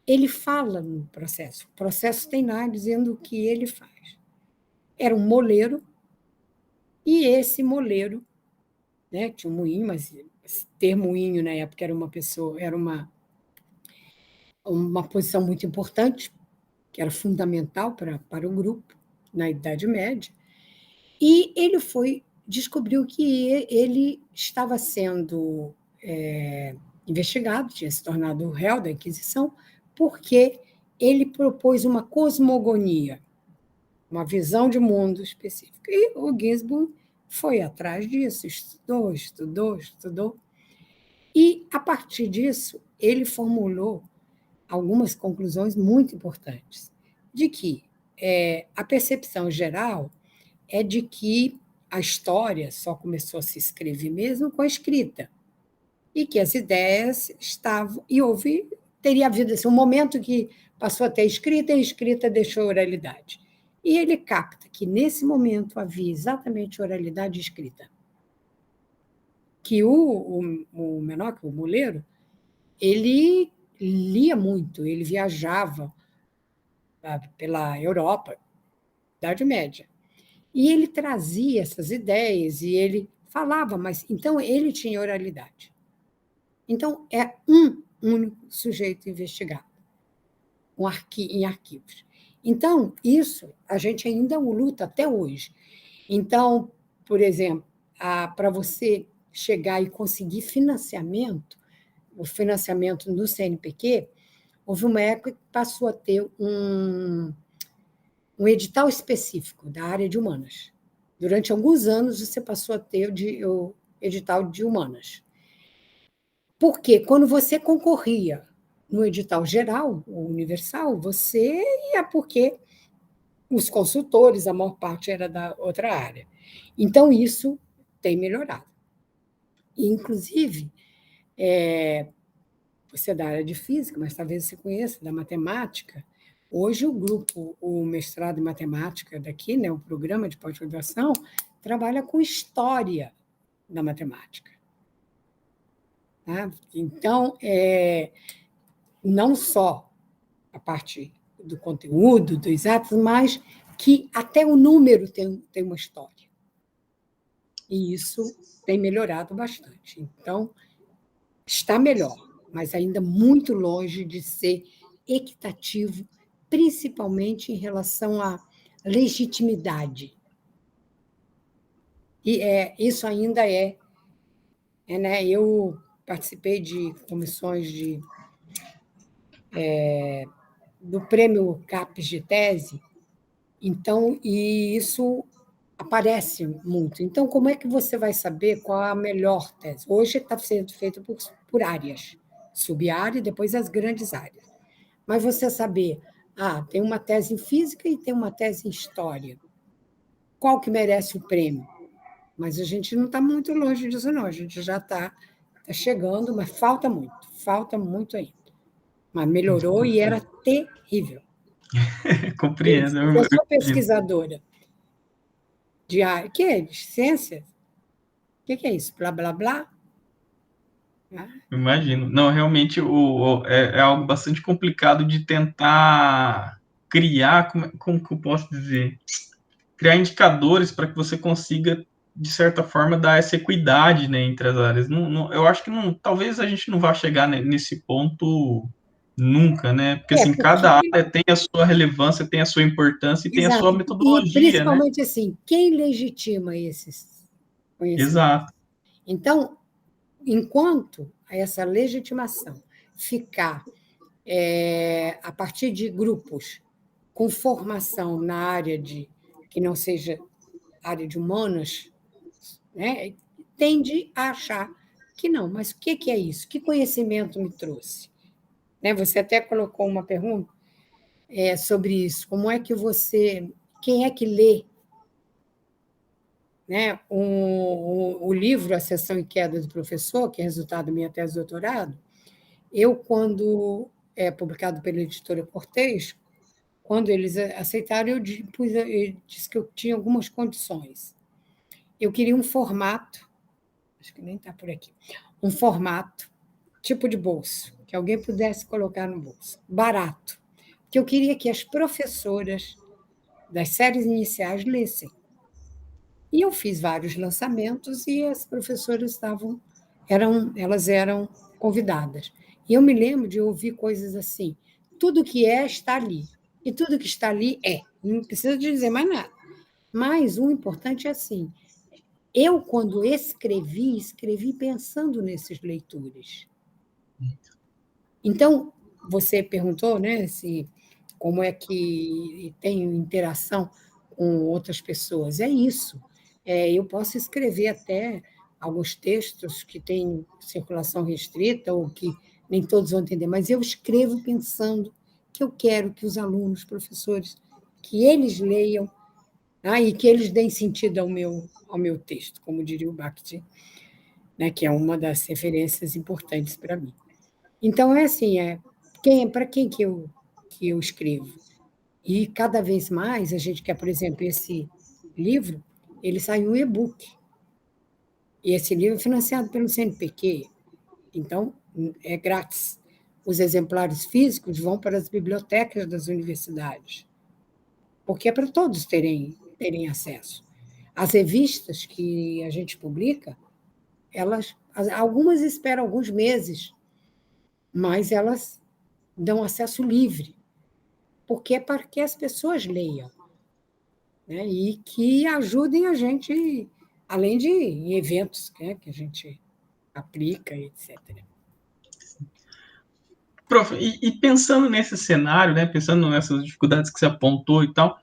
ele fala no processo. O processo tem lá dizendo o que ele faz. Era um moleiro, e esse moleiro, né, tinha um moinho, mas ter moinho na época era uma posição muito importante, que era fundamental para o grupo, na Idade Média, e ele descobriu que ele estava sendo investigado, tinha se tornado réu da Inquisição, porque ele propôs uma cosmogonia, uma visão de mundo específica. E o Ginsburg foi atrás disso, estudou. E, a partir disso, ele formulou algumas conclusões muito importantes, de que a percepção geral é de que a história só começou a se escrever mesmo com a escrita, e que as ideias estavam... teria havido assim, um momento que passou a ter escrita, e a escrita deixou a oralidade. E ele capta que, nesse momento, havia exatamente oralidade e escrita. Que o menor, o moleiro, ele lia muito, ele viajava pela Europa, Idade Média. E ele trazia essas ideias, e ele falava, mas então ele tinha oralidade. Então, é um único sujeito investigado em arquivos. Então, isso a gente ainda luta até hoje. Então, por exemplo, para você chegar e conseguir financiamento, o financiamento no CNPq, houve uma época que passou a ter um edital específico da área de humanas. Durante alguns anos, você passou a ter o edital de humanas. Porque quando você concorria no edital geral, ou universal, você ia porque os consultores, a maior parte era da outra área. Então, isso tem melhorado. Inclusive, você é da área de física, mas talvez você conheça da matemática. Hoje, o mestrado em matemática daqui, né, o programa de pós-graduação, trabalha com história da matemática. Tá? Então, não só a parte do conteúdo, dos atos, mas que até o número tem uma história. E isso tem melhorado bastante. Então, está melhor, mas ainda muito longe de ser equitativo, principalmente em relação à legitimidade. E isso ainda né? Eu participei de comissões do Prêmio CAPES de Tese, então, e isso aparece muito. Então, como é que você vai saber qual é a melhor tese? Hoje está sendo feito por áreas, sub-área e depois as grandes áreas. Mas você saber, tem uma tese em física e tem uma tese em história. Qual que merece o prêmio? Mas a gente não está muito longe disso, não. A gente já está chegando, mas falta muito ainda. Mas melhorou e era terrível. Compreendo. Eu sou pesquisadora de área. O que é? De ciências? O que é isso? Blá, blá, blá? Né? Imagino. Não, realmente é algo bastante complicado de tentar criar, como que eu posso dizer? Criar indicadores para que você consiga, de certa forma, dar essa equidade, né, entre as áreas. Eu acho que talvez a gente não vá chegar nesse ponto nunca, né? Porque assim, Porque, cada área tem a sua relevância, tem a sua importância e tem a sua exato, e metodologia, né? principalmente assim, quem legitima esses conhecimentos? Exato. Então, enquanto essa legitimação ficar a partir de grupos com formação na área que não seja área de humanas, né, tende a achar que não. Mas o que é isso? Que conhecimento me trouxe? Né, você até colocou uma pergunta sobre isso. Como é que você. Quem é que lê, né, o livro A Seção e Queda do Professor, que é resultado da minha tese de doutorado? Eu, quando é publicado pela editora Cortez, quando eles aceitaram, eu disse que eu tinha algumas condições. Eu queria um formato, acho que nem está por aqui, um formato tipo de bolso, que alguém pudesse colocar no bolso, barato, porque eu queria que as professoras das séries iniciais lessem. E eu fiz vários lançamentos e as professoras elas eram convidadas. E eu me lembro de ouvir coisas assim: tudo que é está ali, e tudo que está ali é. Não precisa dizer mais nada. Mas o importante é assim: eu, quando escrevi pensando nesses leitores. Então, você perguntou, né, se como é que tem interação com outras pessoas. É isso. Eu posso escrever até alguns textos que têm circulação restrita ou que nem todos vão entender, mas eu escrevo pensando que eu quero que os alunos, professores, que eles leiam, e que eles deem sentido ao meu texto, como diria o Bakhtin, né, que é uma das referências importantes para mim. Então, é assim, para quem que eu escrevo? E cada vez mais a gente quer, por exemplo, esse livro, ele sai em um e-book. E esse livro é financiado pelo CNPq, então é grátis. Os exemplares físicos vão para as bibliotecas das universidades, porque é para todos terem acesso. As revistas que a gente publica, algumas esperam alguns meses, mas elas dão acesso livre, porque é para que as pessoas leiam, né? E que ajudem a gente, além de em eventos, né, que a gente aplica, etc. Prof, e pensando nesse cenário, né, pensando nessas dificuldades que você apontou e tal,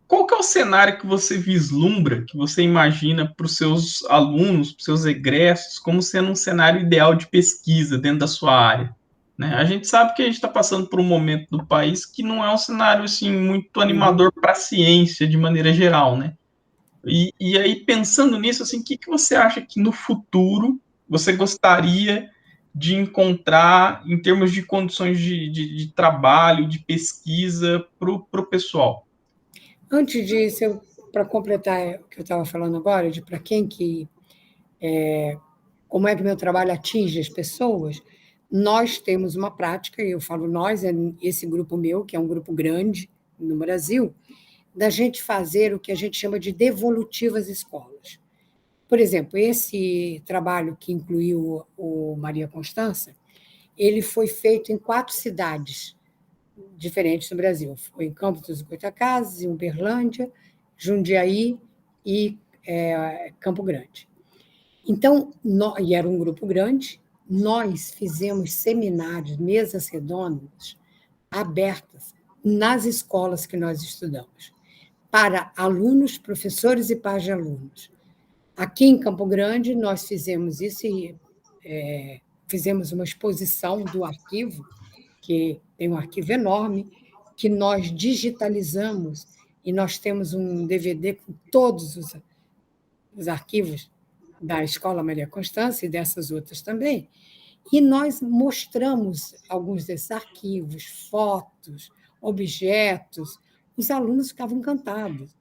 qual que é o cenário que você vislumbra, que você imagina para os seus alunos, para os seus egressos, como sendo um cenário ideal de pesquisa dentro da sua área? Né? A gente sabe que a gente está passando por um momento do país que não é um cenário assim, muito Uhum. animador para a ciência de maneira geral, né? E aí, pensando nisso, assim, o que você acha que no futuro você gostaria de encontrar em termos de condições de trabalho, de pesquisa para o pessoal? Antes disso, para completar o que eu estava falando agora, de para quem que, como é que meu trabalho atinge as pessoas, nós temos uma prática, e eu falo nós, é esse grupo meu, que é um grupo grande no Brasil, da gente fazer o que a gente chama de devolutivas escolas. Por exemplo, esse trabalho que incluiu o Maria Constança, ele foi feito em 4 cidades diferentes no Brasil. Foi em Campos dos Goytacazes, em Uberlândia, Jundiaí e Campo Grande. Então, e era um grupo grande, nós fizemos seminários, mesas redondas, abertas nas escolas que nós estudamos, para alunos, professores e pais de alunos. Aqui em Campo Grande, nós fizemos isso e fizemos uma exposição do arquivo, que tem um arquivo enorme, que nós digitalizamos e nós temos um DVD com todos os arquivos da Escola Maria Constância e dessas outras também. E nós mostramos alguns desses arquivos, fotos, objetos. Os alunos ficavam encantados.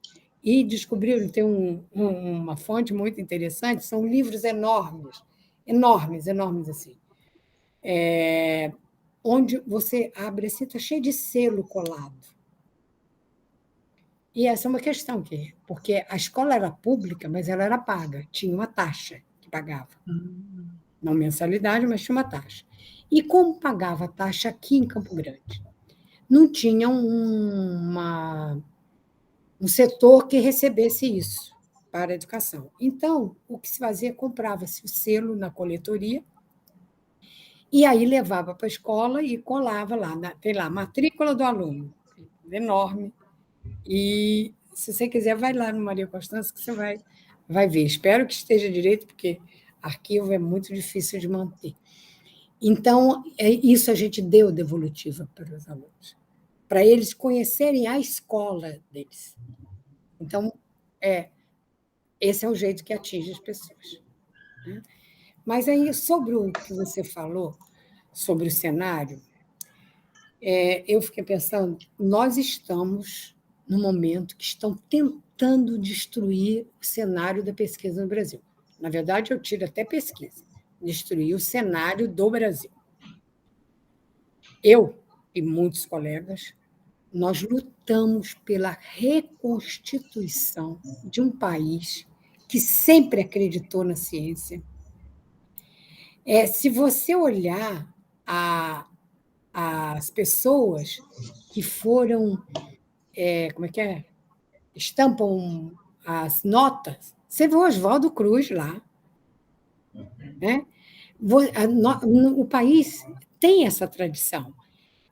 E descobriram, tem uma fonte muito interessante, são livros enormes, enormes, enormes assim. Onde você abre assim, está cheio de selo colado. E essa é uma questão, porque a escola era pública, mas ela era paga, tinha uma taxa que pagava. Não mensalidade, mas tinha uma taxa. E como pagava a taxa aqui em Campo Grande? Não tinha um setor que recebesse isso para a educação. Então, o que se fazia? Comprava-se o selo na coletoria e aí levava para a escola e colava lá, tem lá, matrícula do aluno, enorme. E se você quiser, vai lá no Maria Constância que você vai ver. Espero que esteja direito, porque arquivo é muito difícil de manter. Então, isso a gente deu devolutiva para os alunos, para eles conhecerem a escola deles. Então, esse é o jeito que atinge as pessoas. Né? Mas aí, sobre o que você falou, sobre o cenário, eu fiquei pensando, nós estamos no momento que estão tentando destruir o cenário da pesquisa no Brasil. Na verdade, eu tiro até pesquisa, destruir o cenário do Brasil. Eu e muitos colegas, nós lutamos pela reconstituição de um país que sempre acreditou na ciência. Se você olhar as pessoas que foram, como é que é? Estampam as notas, você vê o Oswaldo Cruz lá. Né? O país tem essa tradição.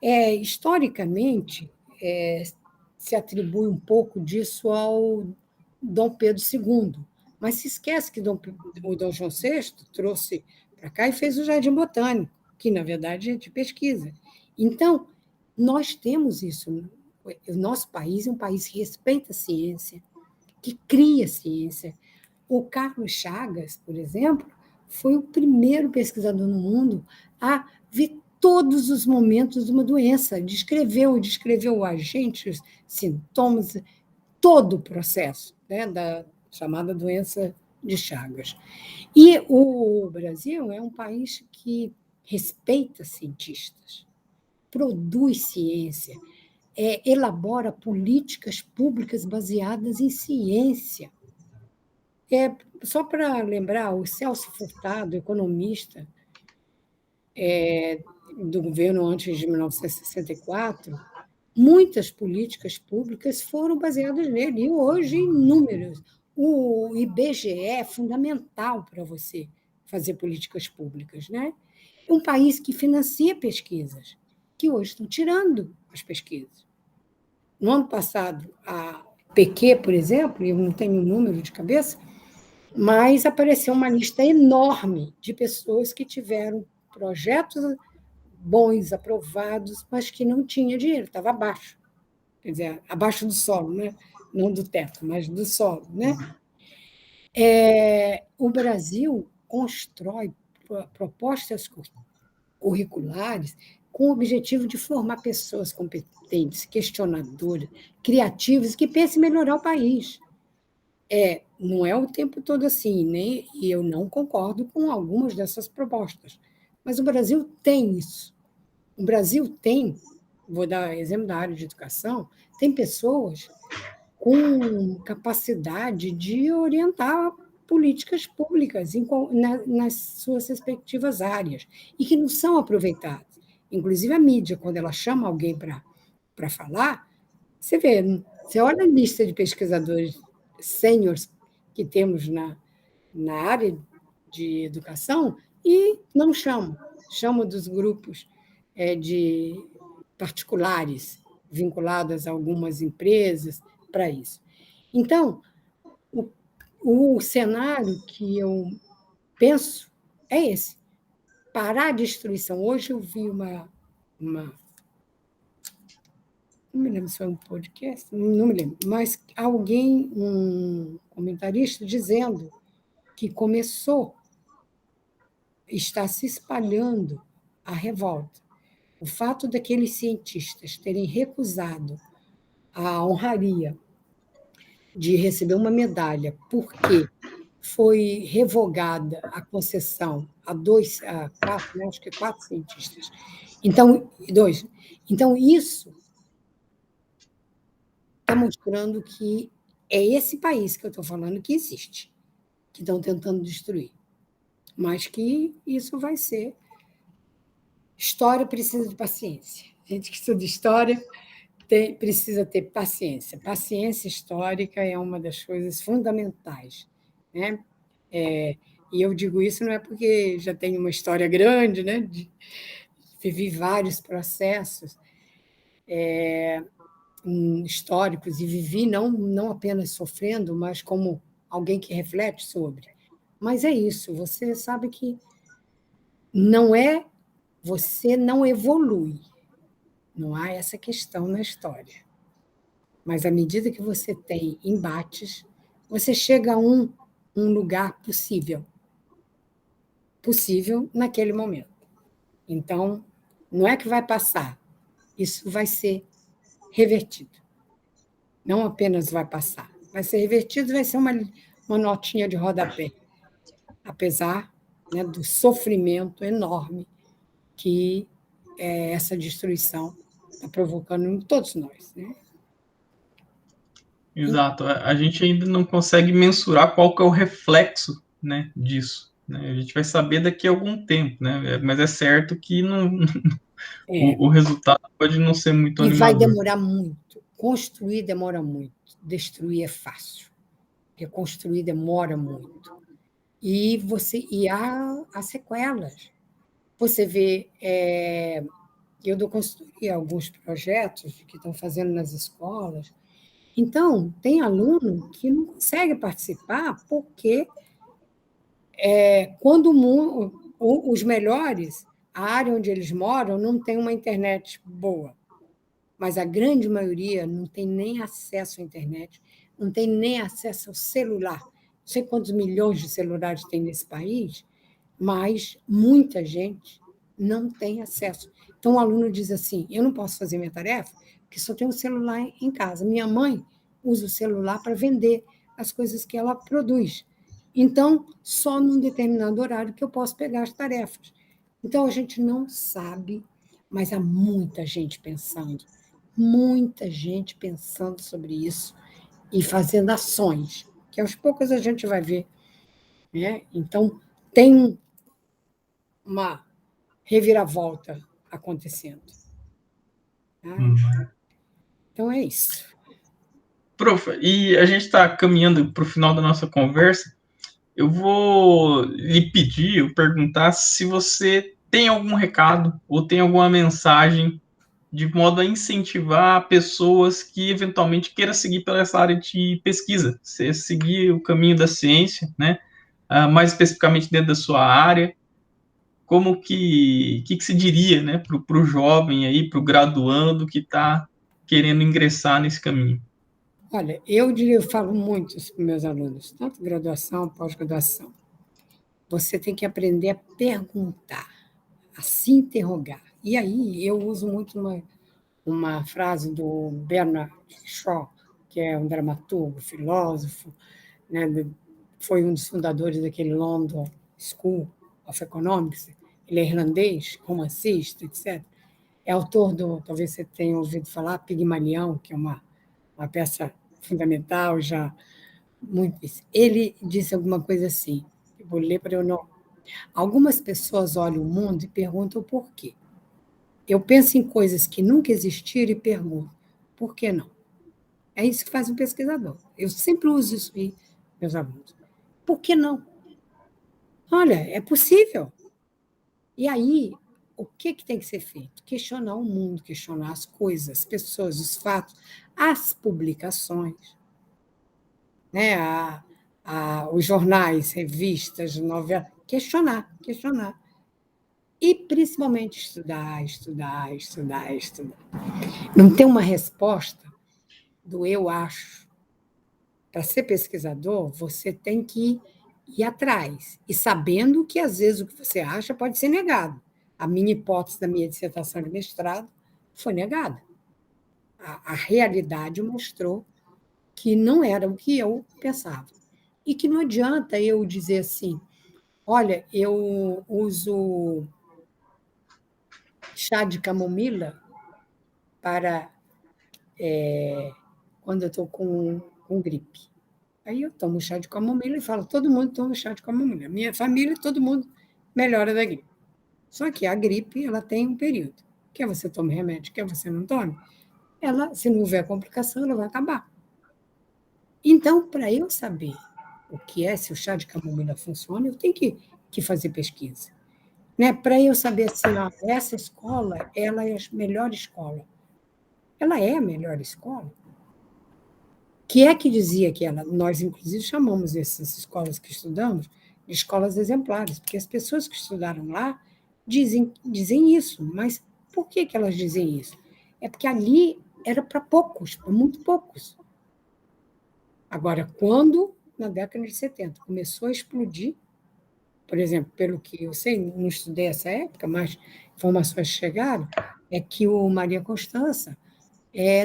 Historicamente, se atribui um pouco disso ao Dom Pedro II, mas se esquece que o Dom João VI trouxe para cá e fez o Jardim Botânico, que, na verdade, é de pesquisa. Então, nós temos isso. O nosso país é um país que respeita a ciência, que cria ciência. O Carlos Chagas, por exemplo, foi o primeiro pesquisador no mundo a ver todos os momentos de uma doença, descreveu o agente, os sintomas, todo o processo, né, da chamada doença de Chagas. E o Brasil é um país que respeita cientistas, produz ciência, elabora políticas públicas baseadas em ciência. Só para lembrar, o Celso Furtado, economista do governo antes de 1964, muitas políticas públicas foram baseadas nele, e hoje em números. O IBGE é fundamental para você fazer políticas públicas. Né? É um país que financia pesquisas, que hoje estão tirando as pesquisas. No ano passado, a PQ, por exemplo, eu não tenho o número de cabeça, mas apareceu uma lista enorme de pessoas que tiveram projetos bons, aprovados, mas que não tinha dinheiro, estava abaixo. Quer dizer, abaixo do solo, né? Não do teto, mas do solo. Né? O Brasil constrói propostas curriculares com o objetivo de formar pessoas competentes, questionadoras, criativas, que pensem em melhorar o país. Não é o tempo todo assim, né? E eu não concordo com algumas dessas propostas. Mas o Brasil tem isso. O Brasil tem, vou dar exemplo da área de educação, tem pessoas com capacidade de orientar políticas públicas nas suas respectivas áreas e que não são aproveitadas. Inclusive a mídia, quando ela chama alguém para falar, você vê, você olha a lista de pesquisadores sêniores que temos na área de educação e não chamam dos grupos de particulares vinculados a algumas empresas para isso. Então, o cenário que eu penso é esse. Parar a destruição. Hoje eu vi uma não me lembro se foi um podcast, não me lembro, mas alguém, um comentarista, dizendo que está se espalhando a revolta. O fato daqueles cientistas terem recusado a honraria de receber uma medalha porque foi revogada a concessão a quatro, né, acho que 4 cientistas. Então, 2. Então, isso está mostrando que é esse país que eu estou falando que existe, que estão tentando destruir. Mas que isso vai ser. História precisa de paciência. A gente que estuda história precisa ter paciência. Paciência histórica é uma das coisas fundamentais, né? E eu digo isso não é porque já tenho uma história grande, né? Vivi vários processos históricos e vivi não apenas sofrendo, mas como alguém que reflete sobre. Mas é isso, você sabe que não é, você não evolui, não há essa questão na história. Mas à medida que você tem embates, você chega a um lugar possível naquele momento. Então, não é que vai passar, isso vai ser revertido. Não apenas vai passar, vai ser revertido, vai ser uma notinha de rodapé, apesar, né, do sofrimento enorme que essa destruição está provocando em todos nós. Né? Exato. A gente ainda não consegue mensurar qual que é o reflexo, né, disso. Né? A gente vai saber daqui a algum tempo, né? Mas é certo que não, o resultado pode não ser muito e vai animador. demorar muito. Construir demora muito. Destruir é fácil. Reconstruir demora muito. E há sequelas. Você vê, eu dou consultoria a alguns projetos que estão fazendo nas escolas. Então, tem aluno que não consegue participar porque quando os melhores, a área onde eles moram não tem uma internet boa, mas a grande maioria não tem nem acesso à internet, não tem nem acesso ao celular. Não sei quantos milhões de celulares tem nesse país, mas muita gente não tem acesso. Então, o aluno diz assim: eu não posso fazer minha tarefa porque só tenho um celular em casa. Minha mãe usa o celular para vender as coisas que ela produz. Então, só num determinado horário que eu posso pegar as tarefas. Então, a gente não sabe, mas há muita gente pensando sobre isso e fazendo ações, que aos poucos a gente vai ver. Né? Então, tem uma reviravolta acontecendo. Tá? Então, é isso. Prof, e a gente está caminhando para o final da nossa conversa. Eu vou lhe pedir, eu perguntar se você tem algum recado ou tem alguma mensagem de modo a incentivar pessoas que eventualmente queiram seguir pela essa área de pesquisa, seguir o caminho da ciência, né? Mais especificamente dentro da sua área, como que se diria, né, para o jovem aí, para o graduando que está querendo ingressar nesse caminho? Olha, eu falo muito isso para meus alunos, tanto graduação, pós-graduação. Você tem que aprender a perguntar, a se interrogar. E aí eu uso muito uma frase do Bernard Shaw, que é um dramaturgo, filósofo, né, foi um dos fundadores daquele London School of Economics. Ele é irlandês, romancista, etc. É autor talvez você tenha ouvido falar, Pigmalião, que é uma peça fundamental, já muito. Ele disse alguma coisa assim, eu vou ler para eu não. Algumas pessoas olham o mundo e perguntam por quê. Eu penso em coisas que nunca existiram e pergunto, por que não? É isso que faz um pesquisador. Eu sempre uso isso aí, meus alunos. Por que não? Olha, é possível. E aí, o que tem que ser feito? Questionar o mundo, questionar as coisas, as pessoas, os fatos, as publicações, né? Os jornais, revistas, novelas. Questionar. E, principalmente, estudar. Não tem uma resposta do eu acho. Para ser pesquisador, você tem que ir atrás, e sabendo que, às vezes, o que você acha pode ser negado. A minha hipótese da minha dissertação de mestrado foi negada. A realidade mostrou que não era o que eu pensava. E que não adianta eu dizer assim, olha, eu uso chá de camomila para quando eu estou com gripe. Aí eu tomo chá de camomila e falo, todo mundo toma chá de camomila. Minha família, todo mundo melhora da gripe. Só que a gripe, ela tem um período. Quer você tome remédio, quer você não tome, ela, se não houver complicação, ela vai acabar. Então, para eu saber o que é, se o chá de camomila funciona, eu tenho que fazer pesquisa. Né? Para eu saber assim, ó, essa escola, ela é a melhor escola. Ela é a melhor escola? Que é que dizia que ela, nós inclusive chamamos essas escolas que estudamos de escolas exemplares, porque as pessoas que estudaram lá dizem isso, mas por que elas dizem isso? É porque ali era para poucos, para muito poucos. Agora, quando, na década de 70, começou a explodir, por exemplo, pelo que eu sei, não estudei essa época, mas informações chegaram, é que o Maria Constança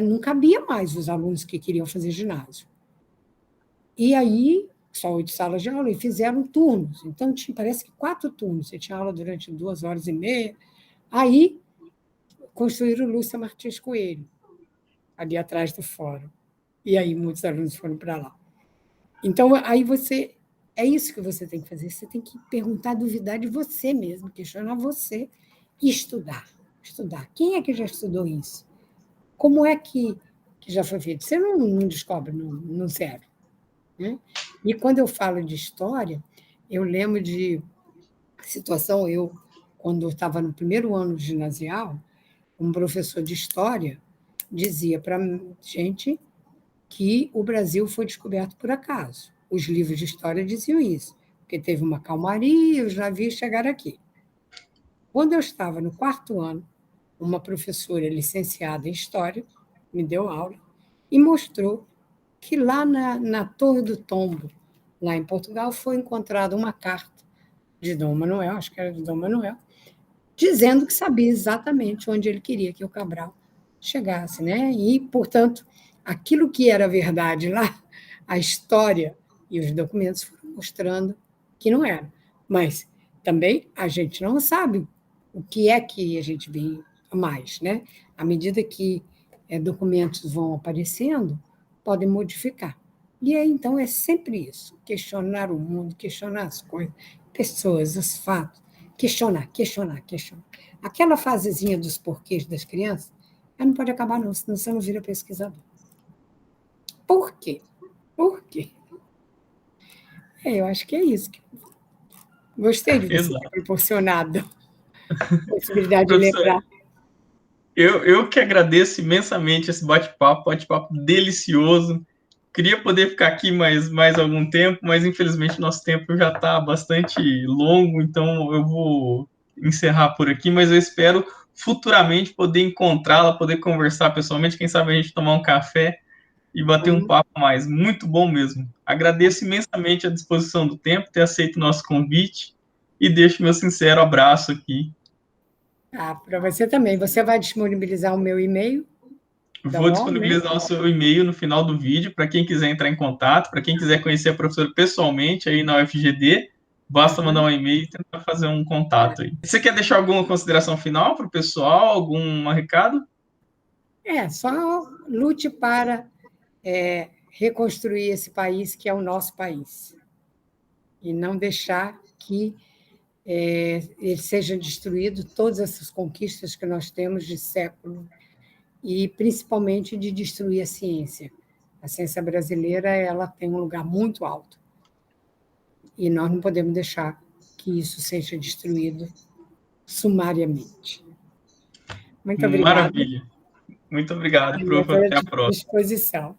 não cabia mais os alunos que queriam fazer ginásio. E aí, só 8 salas de aula, e fizeram turnos. Então, parece que 4 turnos. Você tinha aula durante 2 horas e meia. Aí, construíram o Lúcia Martins Coelho, ali atrás do fórum. E aí, muitos alunos foram para lá. Então, aí você... É isso que você tem que fazer. Você tem que perguntar, duvidar de você mesmo, questionar você e estudar. Estudar. Quem é que já estudou isso? Como é que já foi feito? Você não descobre no zero. Né? E quando eu falo de história, eu lembro de situação, quando eu estava no primeiro ano de ginasial, um professor de história dizia para a gente que o Brasil foi descoberto por acaso. Os livros de história diziam isso, porque teve uma calmaria e os navios chegaram aqui. Quando eu estava no 4º ano, uma professora licenciada em História me deu aula e mostrou que lá na Torre do Tombo, lá em Portugal, foi encontrada uma carta de Dom Manuel, acho que era de Dom Manuel, dizendo que sabia exatamente onde ele queria que o Cabral chegasse. Né? E, portanto, aquilo que era verdade lá, a história e os documentos foram mostrando que não era. Mas também a gente não sabe o que é que a gente vê mais. Né? À medida que documentos vão aparecendo, podem modificar. E aí, então, é sempre isso: questionar o mundo, questionar as coisas, pessoas, os fatos, questionar. Aquela fasezinha dos porquês das crianças, ela não pode acabar, não, senão você não vira pesquisador. Por quê? Por quê? Eu acho que é isso. Gostei de você ter proporcionado a possibilidade de lembrar. Eu que agradeço imensamente esse bate-papo delicioso. Queria poder ficar aqui mais algum tempo, mas infelizmente nosso tempo já está bastante longo, então eu vou encerrar por aqui, mas eu espero futuramente poder encontrá-la, poder conversar pessoalmente, quem sabe a gente tomar um café e bater um papo mais. Muito bom mesmo. Agradeço imensamente a disposição do tempo, ter aceito o nosso convite e deixo meu sincero abraço aqui. Para você também. Você vai disponibilizar o meu e-mail? Vou disponibilizar o seu e-mail no final do vídeo para quem quiser entrar em contato, para quem quiser conhecer a professora pessoalmente aí na UFGD, basta mandar um e-mail e tentar fazer um contato aí. Você quer deixar alguma consideração final para o pessoal, algum recado? Só lute para reconstruir esse país que é o nosso país e não deixar que ele seja destruído, todas essas conquistas que nós temos de século e principalmente de destruir a ciência. A ciência brasileira, ela tem um lugar muito alto e nós não podemos deixar que isso seja destruído sumariamente. Muito obrigada. Maravilha. Muito obrigado, prof. Até a próxima. Disposição.